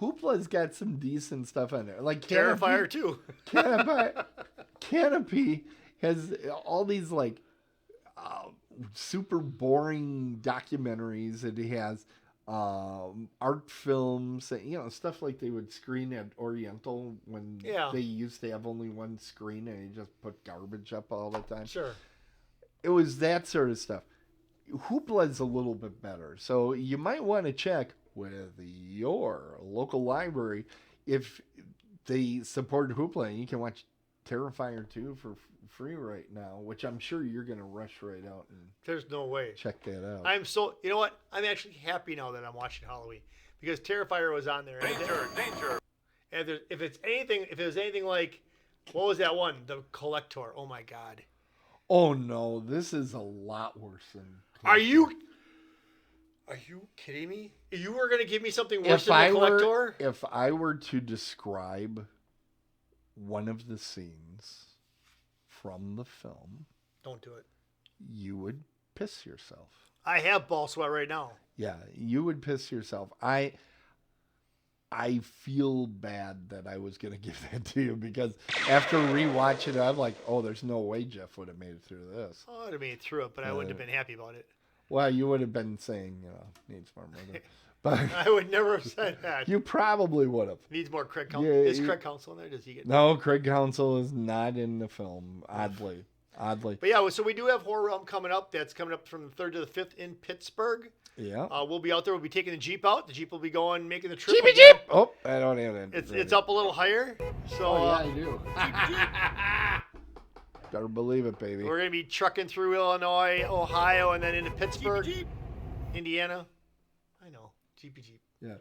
Hoopla's got some decent stuff on there, like Terrifier 2. Canopy has all these like super boring documentaries. It has art films, stuff like they would screen at Oriental when they used to have only one screen and they just put garbage up all the time. Sure. It was that sort of stuff. Hoopla's a little bit better, so you might want to check with your local library if they support Hoopla. You can watch Terrifier 2 for free right now, which I'm sure you're going to rush right out and there's no way. Check that out. You know what? I'm actually happy now that I'm watching Halloween because Terrifier was on there. Danger. And if it was anything like, what was that one? The Collector. Oh my God. Oh no, this is a lot worse than Collector. Are you kidding me? You were going to give me something worse than the Collector? If I were to describe one of the scenes from the film, don't do it. You would piss yourself. I have ball sweat right now. Yeah, you would piss yourself. I feel bad that I was going to give that to you because after rewatching it, I'm like, oh, there's no way Jeff would have made it through this. Oh, I would have made it through it, but I wouldn't have been happy about it. Well, you would have been saying, needs more murder. But I would never have said that. You probably would have. Needs more Craig Counsell. Is Craig Counsell in there? Does he get? No, Craig Counsell is not in the film. Oddly. But yeah, so we do have Horror Realm coming up. That's coming up from the 3rd to the 5th in Pittsburgh. Yeah. We'll be out there. We'll be taking the Jeep out. The Jeep will be going, making the trip. Jeep! Oh, I don't have that. It's up a little higher. So, I do. Better believe it, baby. We're going to be trucking through Illinois, Ohio, and then into Pittsburgh, Indiana. I know. Jeepy Jeep. Yeah.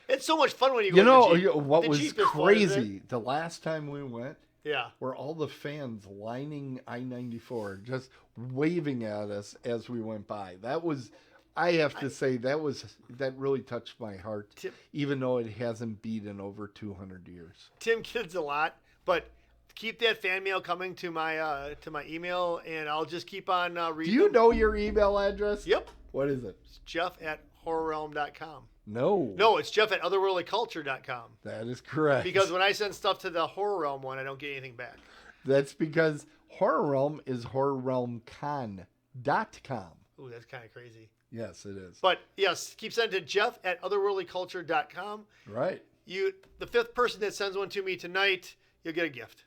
It's so much fun when you go to the Jeep. What the was Jeep is crazy, the last time we went, yeah, were all the fans lining I-94, just waving at us as we went by. That was, I have to say, that really touched my heart, even though it hasn't beat in over 200 years. Tim kids a lot, but keep that fan mail coming to my email, and I'll just keep on reading. Do you know your email address? Yep. What is it? It's Jeff@horrorrealm.com. No, it's Jeff@otherworldlyculture.com. That is correct. Because when I send stuff to the Horror Realm one, I don't get anything back. That's because Horror Realm is horrorrealmcon.com. Ooh, that's kind of crazy. Yes, it is. But yes, keep sending to Jeff@otherworldlyculture.com. Right. The 5th person that sends one to me tonight, you'll get a gift.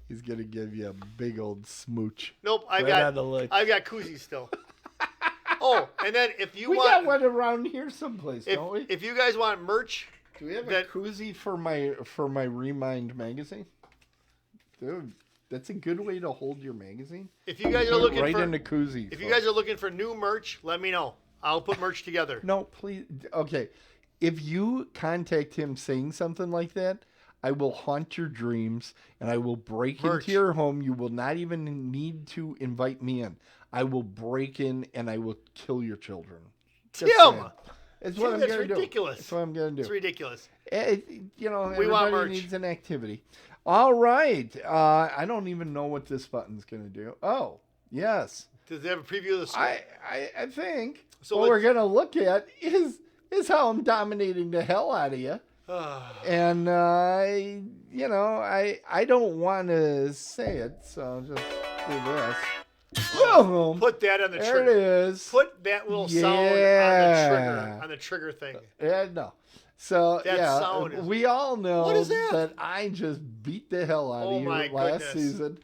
He's gonna give you a big old smooch. Nope, I've got koozies still. Oh, and then if you want, we got one around here someplace, don't we? If you guys want merch, do we have a koozie for my Remind magazine? Dude, that's a good way to hold your magazine. If you guys are looking right in the koozie. If you guys are looking for new merch, let me know. I'll put merch together. No, please. Okay, if you contact him saying something like that, I will haunt your dreams and I will break into your home. You will not even need to invite me in. I will break in and I will kill your children. Just Tim! saying. It's Tim, what I'm that's going to do. ridiculous. That's what I'm going to do. It's ridiculous. You know, We want everybody merch. needs an activity. All right. I don't even know what this button's going to do. Oh, yes. Does it have a preview of the sport? I think So what we're let's- going to look at is how I'm dominating the hell out of you. And, you know, I don't want to say it, so I'll just do this. Boom! Put that on the There trigger. it is. Put that little sound Yeah. on the trigger thing. Yeah, no. So, That yeah, sound is- we all know What is that? I just beat the hell out Oh of you my last goodness. season.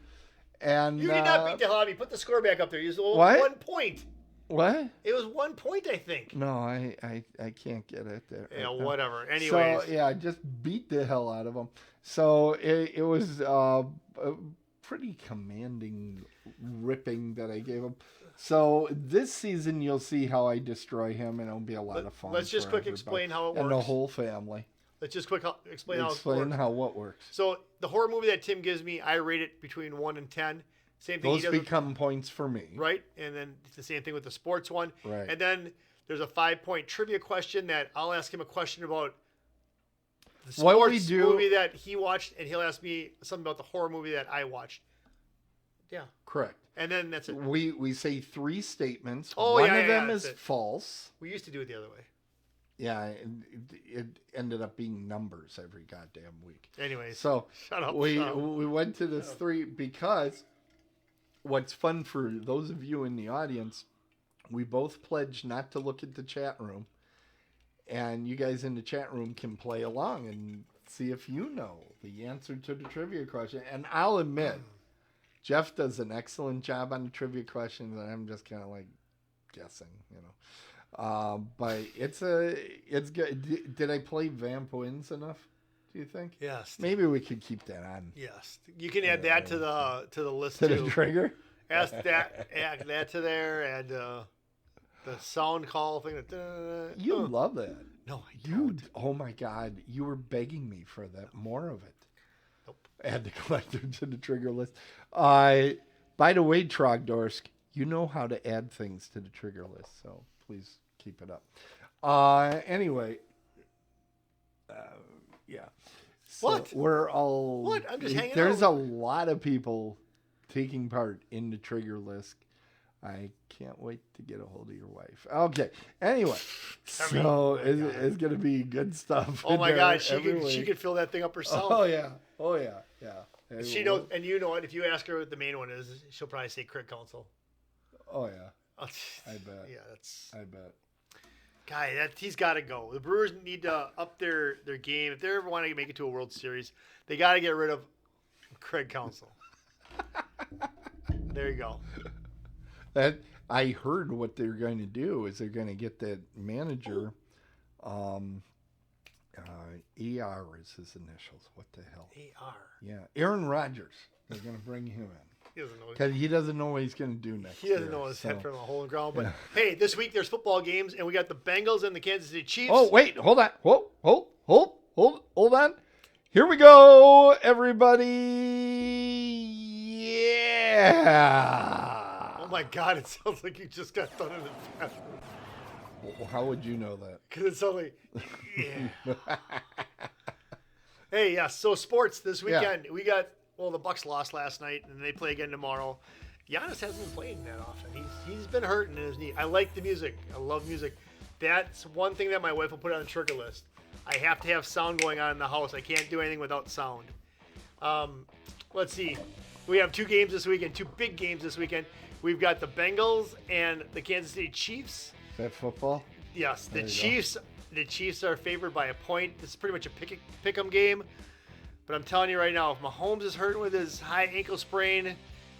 And You did not beat the hell out of me. Put the score back up there. You was What? 1 point. What? It was 1 point, I think. No, I can't get it there. Yeah, right now. whatever. Anyways. So, yeah, I just beat the hell out of him. So, it was a pretty commanding ripping that I gave him. So, this season, you'll see how I destroy him, and it'll be a lot of fun. Let's just for quick everybody. explain how it And the works. whole family. Let's just quick explain how it Explain works. how what works. So, the horror movie that Tim gives me, I rate it between 1 and 10. Same thing Those he does. become points for me. Right? And then it's the same thing with the sports one. Right. And then there's a 5-point trivia question that I'll ask him a question about the What sports we do- movie that he watched, and he'll ask me something about the horror movie that I watched. Yeah. Correct. And then that's it. We say 3 statements. Oh, One yeah, of yeah, them that's is it. false. We used to do it the other way. Yeah, it ended up being numbers every goddamn week. Anyways. So Shut up. we shut up. we went to this 3 because what's fun for those of you in the audience, we both pledged not to look at the chat room, and you guys in the chat room can play along and see if you know the answer to the trivia question. And I'll admit, Jeff does an excellent job on the trivia questions, and I'm just kind of like guessing, you know. But it's good. Did I play Vamp Wins enough? Do you think? Yes. Maybe we could keep that on. Yes. You can add that to the list To too. the trigger. Add that to there, and the sound call thing. You love that. No, I You. don't. Oh my God! You were begging me for that. More of it. Nope. Add the collector to the trigger list. By the way, Trogdorsk, you know how to add things to the trigger list, so please keep it up. Anyway. Yeah. So What? We're all. What? I'm just hanging There's out. a lot of people taking part in the trigger list. I can't wait to get a hold of your wife. Okay. Anyway, so it's going to be good stuff. Oh in my there God, every she week. could fill that thing up herself. Oh yeah. Oh yeah. Yeah. She knows, and you know it. If you ask her what the main one is, she'll probably say Crit Council. Oh yeah. I bet. Yeah, that's I bet. guy. He's got to go. The Brewers need to up their game if they ever want to make it to a World Series. They got to get rid of Craig Council. There you go. That I heard what they're going to do is they're going to get that manager. ER is his initials. What the hell? AR. Yeah, Aaron Rodgers. They're going to bring him in He doesn't know. because he doesn't know what he's going to do next. He doesn't year, know his so. head from a hole in the ground. But Yeah. hey, this week there's football games, and we got the Bengals and the Kansas City Chiefs. Oh wait, hold on. Hold on. Here we go, everybody. Yeah. Oh my God! It sounds like you just got done in the bathroom. Well, how would you know that? Because it's only, yeah. Hey, yeah. So sports this weekend, we got. Well, the Bucks lost last night, and they play again tomorrow. Giannis hasn't been playing that often. He's been hurting in his knee. I like the music. I love music. That's one thing that my wife will put on the trigger list. I have to have sound going on in the house. I can't do anything without sound. Let's see. We have 2 games this weekend, 2 big games this weekend. We've got the Bengals and the Kansas City Chiefs. Is that football? Yes, the There you go. Chiefs. The Chiefs are favored by a point. This is pretty much a pick 'em game. But I'm telling you right now, if Mahomes is hurting with his high ankle sprain,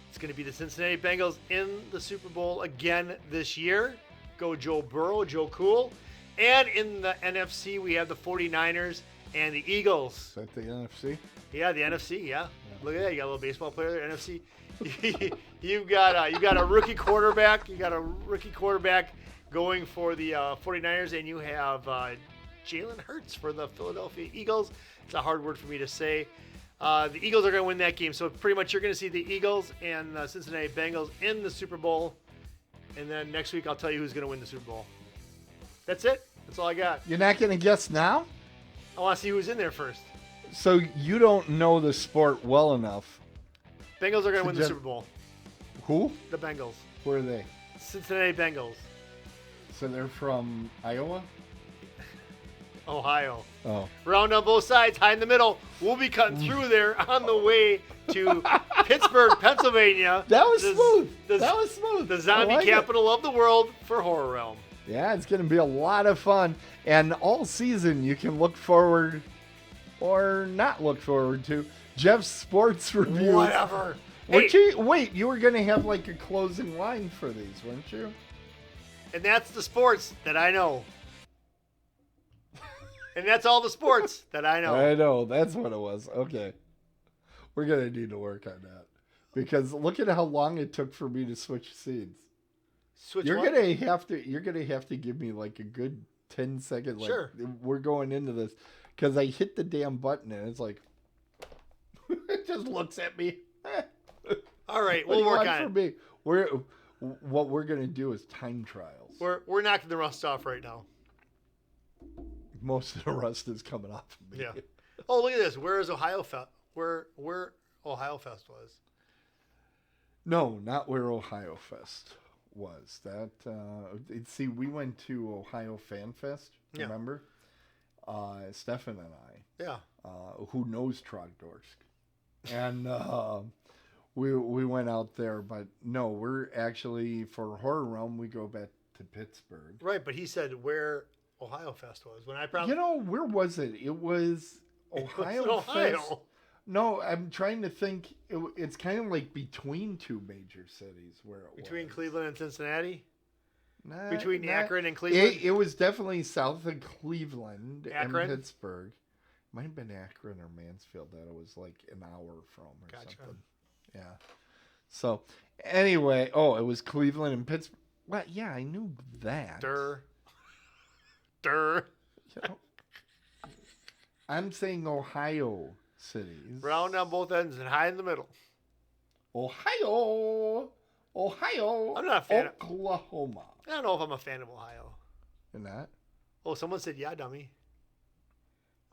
it's going to be the Cincinnati Bengals in the Super Bowl again this year. Go Joe Burrow, Joe Cool. And in the NFC, we have the 49ers and the Eagles. Is that the NFC? Yeah, the NFC. Yeah, look at that. You got a little baseball player there. NFC. You've got a rookie quarterback. You got a rookie quarterback going for the 49ers, and you have Jalen Hurts for the Philadelphia Eagles. It's a hard word for me to say. The Eagles are going to win that game, so pretty much you're going to see the Eagles and the Cincinnati Bengals in the Super Bowl and then next week I'll tell you who's going to win the Super Bowl. That's it. That's all I got. You're not going to guess now? I want to see who's in there first. So you don't know the sport well enough. Bengals are going to win the Super Bowl. Who? The Bengals. Where are they? Cincinnati Bengals. So they're from Iowa? Ohio. Oh. Round on both sides, high in the middle. We'll be cutting through there on the way to Pittsburgh, Pennsylvania. That was smooth. That was smooth. The zombie capital of the world for Horror Realm. Yeah, it's going to be a lot of fun. And all season, you can look forward or not look forward to Jeff's sports reviews. Whatever. Wait, you were going to have like a closing line for these, weren't you? And that's the sports that I know. And that's all the sports that I know. I know. That's what it was. Okay. We're going to need to work on that. Because look at how long it took for me to switch scenes. You're gonna have to give me like a good 10 second. Like, sure. We're going into this because I hit the damn button and it's like it just looks at me. All right, we'll work on it. What we're gonna do is time trials. We're knocking the rust off right now. Most of the rust is coming off of me. Yeah. Oh, look at this. Where is Ohio Fest? Where Ohio Fest was? No, not where Ohio Fest was. That see, we went to Ohio Fan Fest. Remember? Stefan and I. Yeah. Who knows Trogdorsk? And we went out there, but no, we're actually for Horror Realm. We go back to Pittsburgh. Right, but he said where Ohio Fest was. When I probably where was it? It was Ohio Fest. No, I'm trying to think. It's kind of like between two major cities where it was. Between Cleveland and Cincinnati? Between Akron and Cleveland? It was definitely south of Cleveland Akron? and Pittsburgh. Might have been Akron or Mansfield that it was like an hour from or something. Yeah. So, anyway, it was Cleveland and Pittsburgh. Well, yeah, I knew that. Durr. I'm saying Ohio cities. Round on both ends and high in the middle. Ohio. I'm not a fan of Oklahoma. I don't know if I'm a fan of Ohio. You're not? Oh, someone said, yeah, dummy.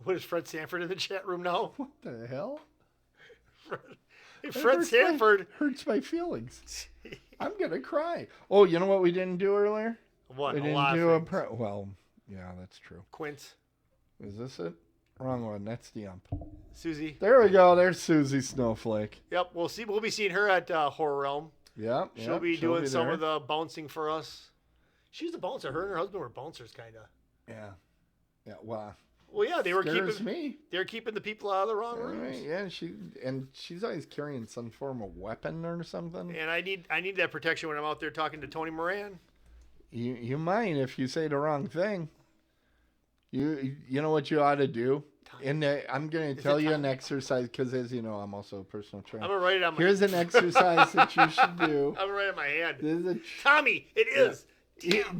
What is Fred Sanford in the chat room now? What the hell? Fred Sanford hurts my feelings. I'm going to cry. Oh, you know what we didn't do earlier? What? We didn't do well, yeah, that's true. Quince. Is this it? Wrong one. That's the ump. Susie. There we go. There's Susie Snowflake. Yep. We'll be seeing her at Horror Realm. Yep. She'll be doing some of the bouncing for us. She's a bouncer. Her and her husband were bouncers, kind of. Yeah. Yeah. Wow. Well, yeah, they were keeping the people out of the wrong rooms. Yeah, she's always carrying some form of weapon or something. And I need that protection when I'm out there talking to Tony Moran. You mind if you say the wrong thing. You know what you ought to do? And I'm going to tell you an exercise because, as you know, I'm also a personal trainer. I'm going to write it on my Here's an exercise that you should do. I'm going to write it in my hand. This is Tommy, it is.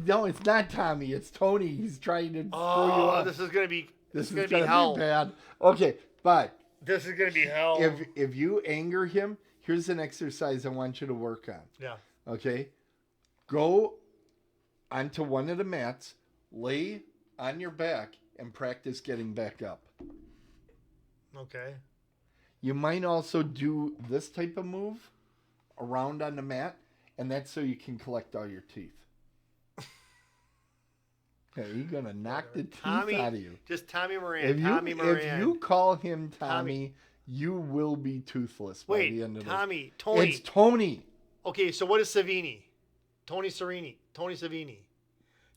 No, it's not Tommy. It's Tony. He's trying to throw you off. This is going to be This is going to be hell. Bad. Okay, but this is going to be hell. If you anger him, here's an exercise I want you to work on. Yeah. Okay? Go onto one of the mats, lay on your back, and practice getting back up. Okay. You might also do this type of move around on the mat, and that's so you can collect all your teeth. Okay, you're going to knock the teeth out of you. Just Tommy Moran. If you call him Tommy, you will be toothless by the end of this. Tommy. Tony. It's Tony. Okay, so what is Savini? Tony Savini.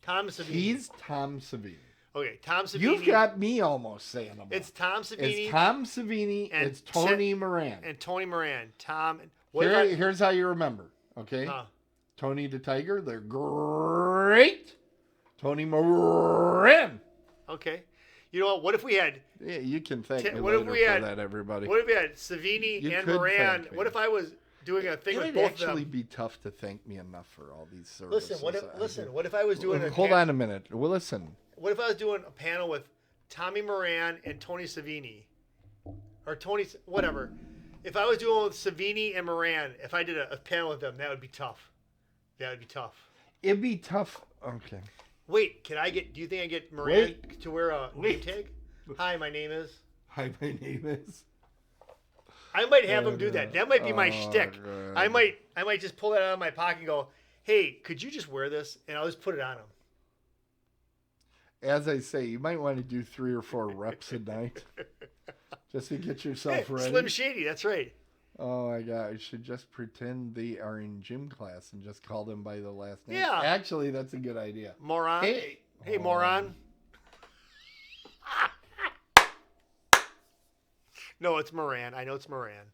Tom Savini. He's Tom Savini. Okay, Tom Savini. You've got me almost saying them. It's Tom Savini. It's Tom Savini. And it's Tony Moran. And Tony Moran. Here's how you remember, okay? Tony the Tiger, they're great. Tony Moran. Okay. You know what? What if we had... Yeah, you can thank me later for that, everybody. What if we had Savini and Moran? What if I was doing a thing with both of them? It would actually be tough to thank me enough for all these services. What if I was doing Hold on a minute. Well, listen. What if I was doing a panel with Tommy Moran and Tony Savini? Or Tony... Whatever. If I was doing with Savini and Moran, if I did a panel with them, that would be tough. That would be tough. It'd be tough. Okay. Wait, can I get? Do you think I get Moran Wait. to wear a name Wait. tag? Hi, my name is. Hi, my name is. I might have him do that. That might be my shtick. God. I might just pull that out of my pocket and go, "Hey, could you just wear this?" And I'll just put it on him. As I say, you might want to do 3 or 4 reps a night just to get yourself ready. Slim Shady, that's right. Oh my God! You should just pretend they are in gym class and just call them by the last name. Yeah. Actually, that's a good idea. Moron. Hey. Hey, moron. No, it's Moran. I know it's Moran.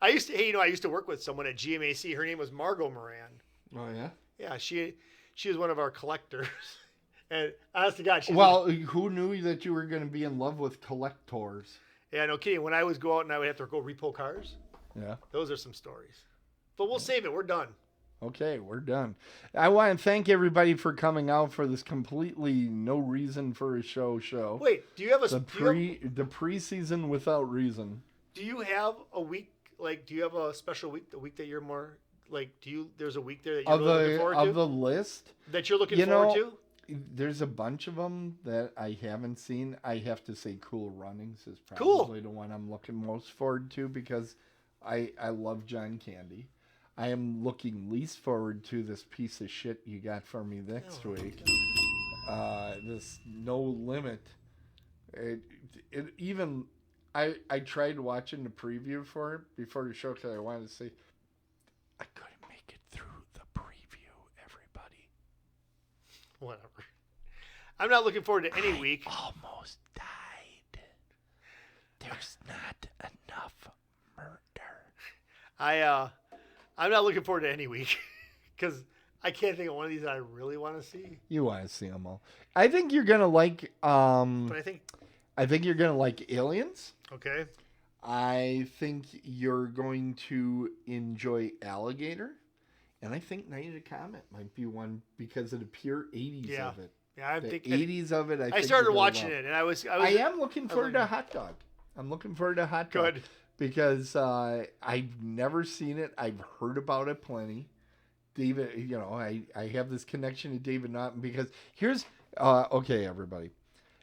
I used to work with someone at GMAC. Her name was Margot Moran. Oh yeah. Yeah, she was one of our collectors. And honest to God, who knew that you were going to be in love with collectors? Yeah, no kidding. When I would go out and I would have to go repo cars, Yeah. those are some stories. But we'll save it. We're done. Okay, we're done. I want to thank everybody for coming out for this completely no reason for a show. Wait, do you have a The preseason without reason. Do you have a week? Like, do you have a special week? The week that you're more like? There's a week there that you're really looking forward to? Of the list That you're looking forward to? There's a bunch of them that I haven't seen. I have to say Cool Runnings is probably the one I'm looking most forward to because I love John Candy. I am looking least forward to this piece of shit you got for me next week. This No Limit. I tried watching the preview for it before the show because I wanted to say I couldn't make it through the preview, everybody. Whatever. I'm not looking forward to any week. Almost died. There's not enough murder. I'm not looking forward to any week because I can't think of one of these that I really want to see. You want to see them all. I think you're gonna like. But I think you're gonna like Aliens. Okay. I think you're going to enjoy Alligator, and I think Night of the Comet might be one because of the pure 80s of it. Yeah, I'm the thinking 80s of it. I started watching it, and I am looking forward to Hot Dog. I'm looking forward to Hot Dog. Good. Because I've never seen it. I've heard about it plenty. David, I have this connection to David Naughton because here's, okay, everybody.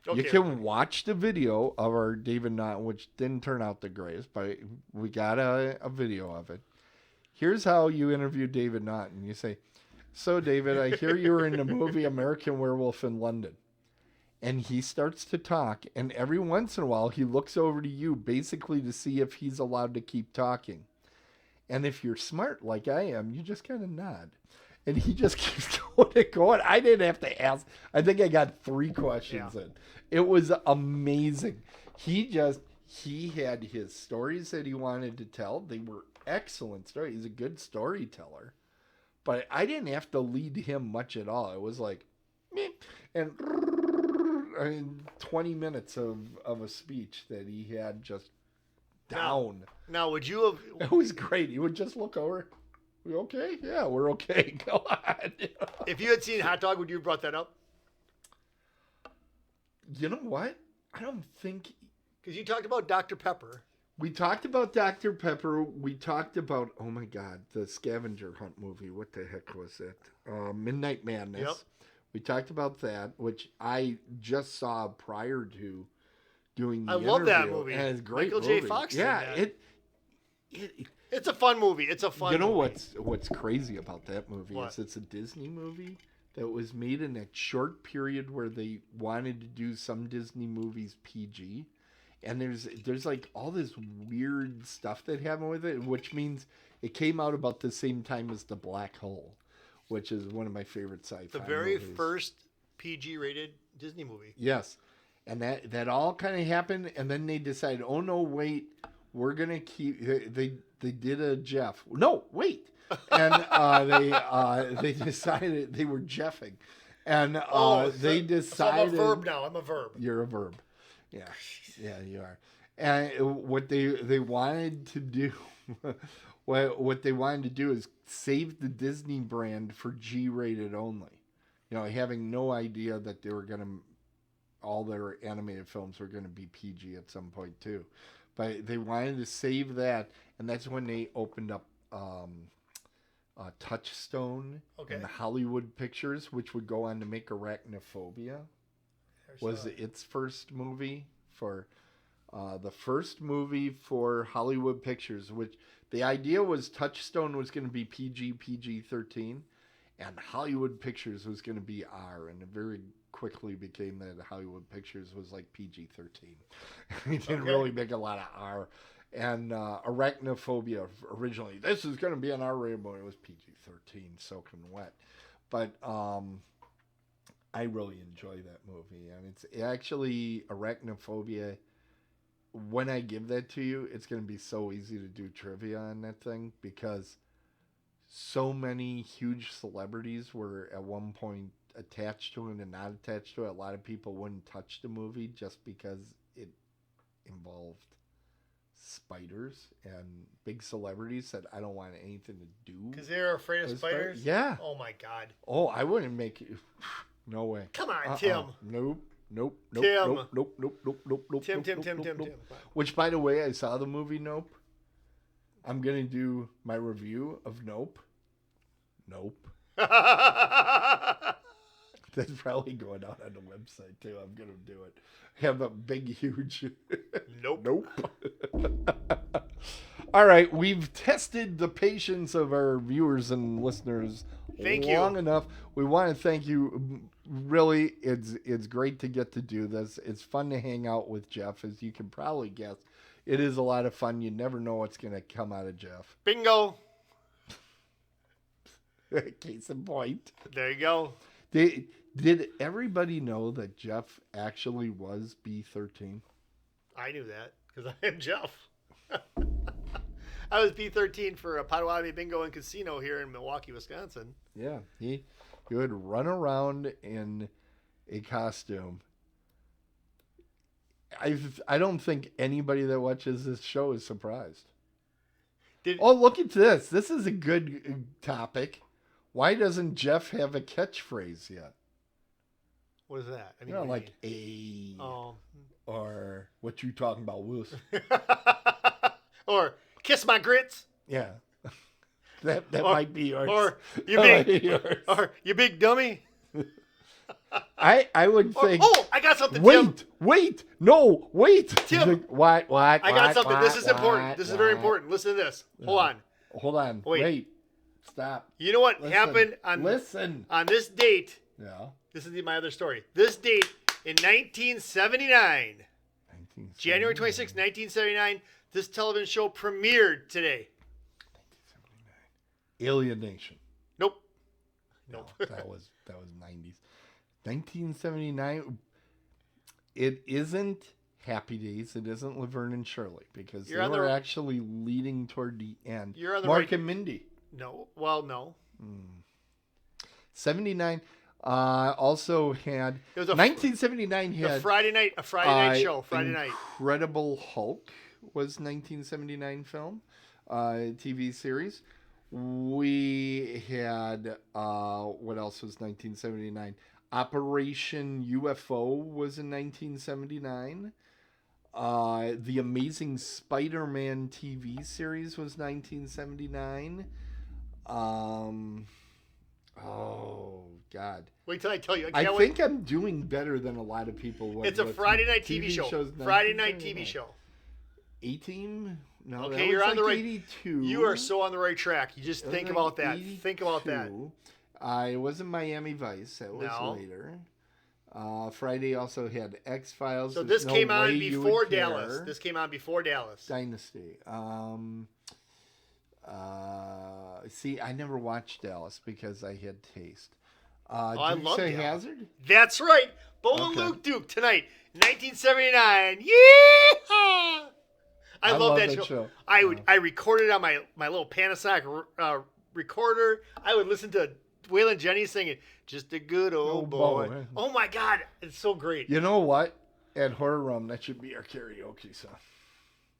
Okay, you can watch the video of our David Naughton, which didn't turn out the greatest, but we got a video of it. Here's how you interview David Naughton. You say, "So, David, I hear you were in the movie American Werewolf in London." And he starts to talk, and every once in a while, he looks over to you basically to see if he's allowed to keep talking. And if you're smart like I am, you just kind of nod. And he just keeps going and going. I didn't have to ask. I think I got 3 questions in. It was amazing. He had his stories that he wanted to tell. They were excellent stories. He's a good storyteller. But I didn't have to lead him much at all. It was like, meh, and 20 minutes of a speech that he had just down. Now, would you have... It was great. He would just look over. We okay? Yeah, we're okay. Go on. If you had seen Hot Dog, would you have brought that up? You know what? I don't think... Because you talked about Dr. Pepper. We talked about Dr. Pepper. We talked about, oh my God, the scavenger hunt movie. What the heck was it? Midnight Madness. Yep. We talked about that, which I just saw prior to doing the I love interview. that movie. And it's a great Michael movie. J. Fox. Yeah, it's a fun movie. It's a fun You know movie. what's crazy about that movie What? is it's a Disney movie that was made in that short period where they wanted to do some Disney movies PG. And there's like all this weird stuff that happened with it, which means it came out about the same time as The Black Hole, which is one of my favorite sci-fi The very movies. first PG-rated Disney movie. Yes. And that all kind of happened, and then they decided, oh no, wait, we're gonna keep. They did a Jeff. No, wait, and they decided they were Jeffing, and they decided. So I'm a verb now. I'm a verb. You're a verb. Yeah, you are. And what they wanted to do, what they wanted to do is save the Disney brand for G-rated only. Having no idea that they were gonna. All their animated films were going to be PG at some point too, but they wanted to save that, and that's when they opened up Touchstone Okay. and Hollywood Pictures, which would go on to make Arachnophobia, was its first movie for the first movie for Hollywood Pictures, which the idea was Touchstone was going to be PG-13, and Hollywood Pictures was going to be R, and it very quickly became that Hollywood Pictures was like PG-13. It didn't really make a lot of R. And Arachnophobia originally, this is going to be an R-rated movie. It was PG-13, soaking wet. But I really enjoy that movie. And it's actually Arachnophobia. When I give that to you, it's going to be so easy to do trivia on that thing because so many huge celebrities were at one point attached to it and not attached to it. A lot of people wouldn't touch the movie just because it involved spiders, and big celebrities said, I don't want anything to do. Because they're afraid of spiders? Yeah. Oh, my God. Oh, I wouldn't make it. No way. Come on, Tim. Nope. Tim. Nope. Tim. Which, by the way, I saw the movie Nope. I'm going to do my review of Nope. That's probably going out on the website, too. I'm going to do it. Have a big, huge... Nope. All right. We've tested the patience of our viewers and listeners long enough. We want to thank you. Really, it's great to get to do this. It's fun to hang out with Jeff, as you can probably guess. It is a lot of fun. You never know what's going to come out of Jeff. Bingo. Case in point. There you go. Did everybody know that Jeff actually was B13? I knew that because I am Jeff. I was B13 for a Potawatomi Bingo and Casino here in Milwaukee, Wisconsin. Yeah, he would run around in a costume. I don't think anybody that watches this show is surprised. Look at this. This is a good topic. Why doesn't Jeff have a catchphrase yet? What is that? I mean, like a or what you talking about, Willis? Or kiss my grits. Yeah, that might be yours. Or you big dummy. I would think. I got something. Wait, no, wait. Tim, what? I got something. This is important. This is very important. Listen to this. Hold on. Wait. Stop. You know what happened on this date? Yeah. This is my other story. This date in 1979. January 26, 1979. This television show premiered today. 1979. Alien Nation. Nope. No, that was 90s. 1979. It isn't Happy Days. It isn't Laverne and Shirley because they were actually leading toward the end. You're on the Mark and Mindy. No. Well, no. 79 also had 1979 had a Friday night show. Friday night. Incredible Hulk was 1979 film, TV series. We had what else was 1979? Operation UFO was in 1979. The Amazing Spider-Man TV series was 1979. Oh God! Wait till I tell you. I think I'm doing better than a lot of people. It's a Friday night TV show. Friday night TV show. 18? No. Okay, you're on the right. 82. You are so on the right track. You just think about that. Think about that. It wasn't Miami Vice. That was later. Friday also had X-Files. So this came on before Dallas. This came on before Dallas. Dynasty. See, I never watched Dallas because I had taste. I love Dallas. Hazard? That's right. Bo and Luke Duke tonight, 1979. Yeah! I love that show. I recorded on my little Panasonic recorder. I would listen to Waylon Jennings singing, "Just a Good Old Boy." Oh my God, it's so great. You know what? At Horror Room, that should be our karaoke song.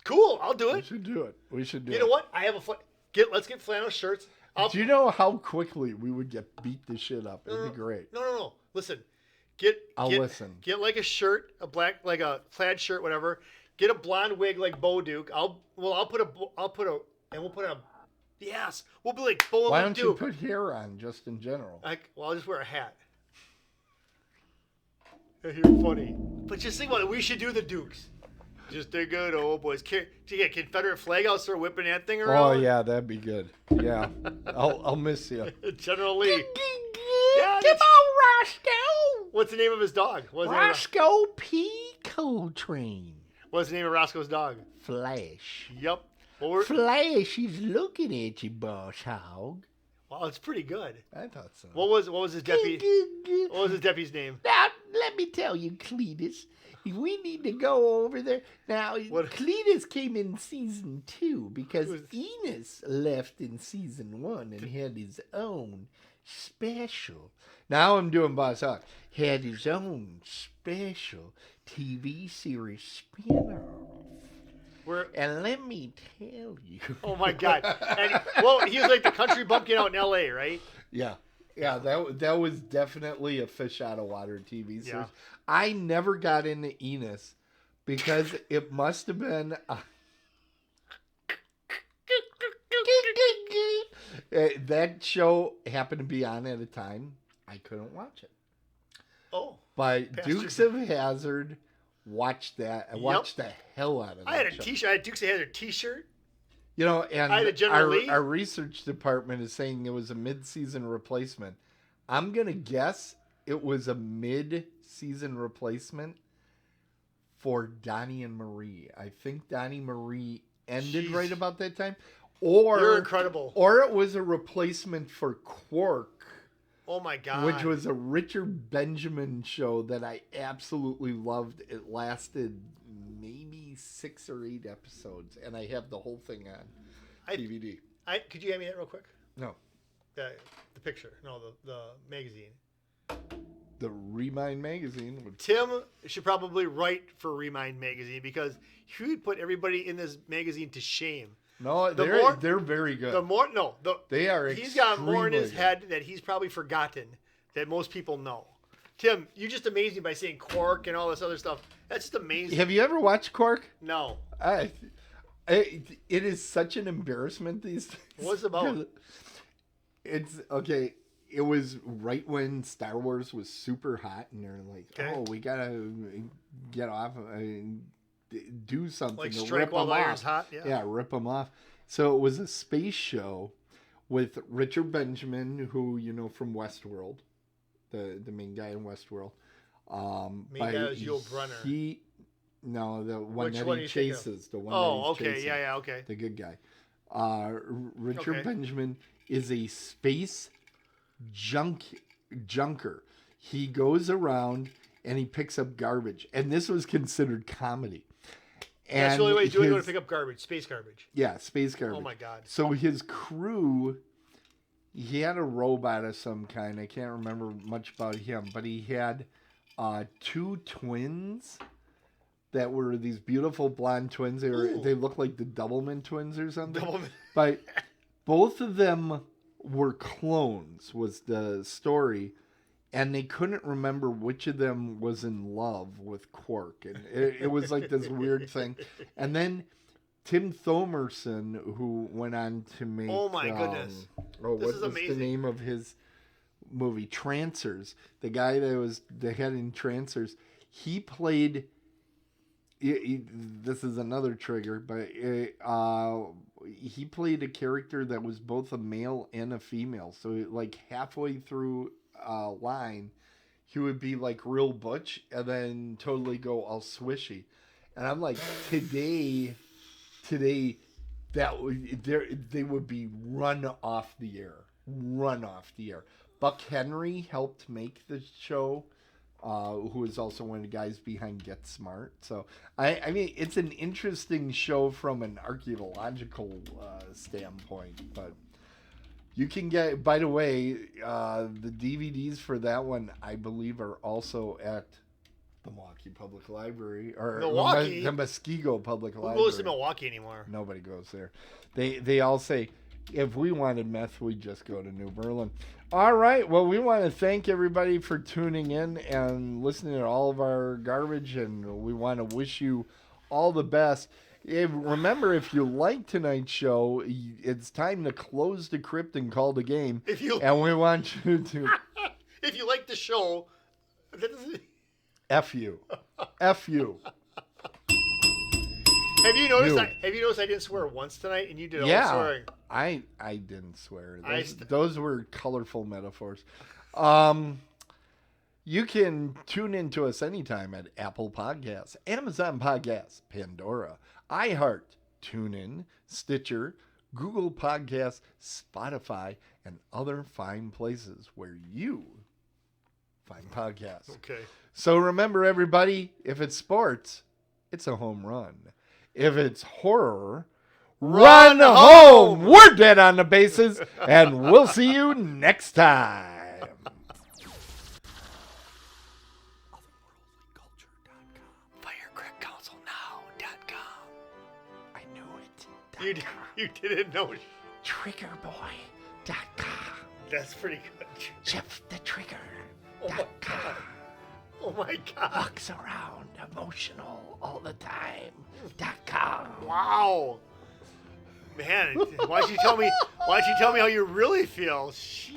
Cool, I'll do it. We should do it. You know what? I have let's get flannel shirts. Do you know how quickly we would get beat the shit up? It'd be great. No. Listen. I'll listen. Get like a shirt, a black, like a plaid shirt, whatever. Get a blonde wig like Bo Duke. We'll put a Yes. We'll be like Bowling Why with don't you Duke. put hair on just in general? Well, I'll just wear a hat. You're funny. But just think about it. We should do the Dukes. Just a good old boys. Can you get Confederate flag out, start whipping that thing around? Oh yeah, that'd be good. Yeah, I'll miss you. General Lee. Yeah, come on, Roscoe. What's the name of his dog? Roscoe P. Coltrane. What's the name of Roscoe's dog? Flash. Yep. Well, Flash, he's looking at you, boss hog. Wow, it's pretty good. I thought so. What was his deputy? What was his deputy's name? Now, let me tell you, Cletus, we need to go over there. Now, Cletus came in season 2 because Enos left in season 1 and had his own special. Now I'm doing Boss Hawk. Had his own special TV series spin-off. And let me tell you. Oh my God! And he was like the country bumpkin out in L.A., right? Yeah, that was definitely a fish out of water TV series. Yeah. I never got into Enos because it must have been. That show happened to be on at a time I couldn't watch it. Oh. But Dukes of Hazzard. Watched that. I watched the hell out of that. I had a T-shirt. I had Dukes of Hazzard T-shirt. You know, and I had a General Lee. Our research department is saying it was a mid-season replacement. I'm gonna guess it was a mid-season replacement for Donnie and Marie. I think Donnie Marie ended right about that time. Or you're incredible. Or it was a replacement for Quark. Oh my God. Which was a Richard Benjamin show that I absolutely loved. It lasted maybe 6 or 8 episodes, and I have the whole thing on DVD. Could you hand me that real quick? No. The picture. No, the magazine. The Remind magazine. Tim should probably write for Remind magazine because he would put everybody in this magazine to shame. No, they're very good. They are. He's got more in his head that he's probably forgotten that most people know. Tim, you just amaze me by saying Quark and all this other stuff. That's just amazing. Have you ever watched Quark? No. It is such an embarrassment these days. What's it about? It's okay. It was right when Star Wars was super hot, and they're like, "Oh, we gotta get off." Do something like to strike rip while them iron's off. hot. Yeah, rip them off. So it was a space show with Richard Benjamin, who you know from Westworld, the main guy in Westworld. Main guy is Yul Brynner. The one Which that one he you think of? chases. The one. Oh, that he's okay, chasing, yeah, okay. The good guy. Richard Benjamin is a space junker. He goes around and he picks up garbage, and this was considered comedy. And that's the only way you do it. You want to pick up garbage, space garbage. Yeah, space garbage. Oh my God! So his crew, he had a robot of some kind. I can't remember much about him, but he had 2 twins that were these beautiful blonde twins. They looked like the Doublemint twins or something. But both of them were clones. Was the story. And they couldn't remember which of them was in love with Quark. And it was like this weird thing. And then Tim Thomerson, who went on to make... Oh, my goodness. What was the name of his movie? Trancers. The guy that was the head in Trancers. He played... this is another trigger, but he played a character that was both a male and a female. So like halfway through... line, he would be like real butch and then totally go all swishy, and I'm like, today they would be run off the air. Buck Henry helped make the show, who is also one of the guys behind Get Smart. So I mean, it's an interesting show from an archaeological standpoint, but. You can get, by the way, the DVDs for that one, I believe, are also at the Milwaukee Public Library. Or Milwaukee? The Muskego Public Library. Who goes to Milwaukee anymore? Nobody goes there. They all say, if we wanted meth, we'd just go to New Berlin. All right. Well, we want to thank everybody for tuning in and listening to all of our garbage, and we want to wish you all the best. Remember, if you like tonight's show, it's time to close the crypt and call the game. And we want you to... If you like the show... That doesn't... F you. F you. Have you noticed I didn't swear once tonight, and you did all the swearing? I didn't swear. Those were colorful metaphors. You can tune in to us anytime at Apple Podcasts, Amazon Podcasts, Pandora, iHeart, TuneIn, Stitcher, Google Podcasts, Spotify, and other fine places where you find podcasts. Okay. So remember, everybody, if it's sports, it's a home run. If it's horror, run home! We're dead on the bases, and we'll see you next time. FirecrackCouncilNow.com. I knew it. You didn't know it. Triggerboy.com. That's pretty good. ShiftTheTrigger.com. Oh my God. Walks around emotional all the time.com. Wow. Man, why don't you tell me how you really feel? Sheesh.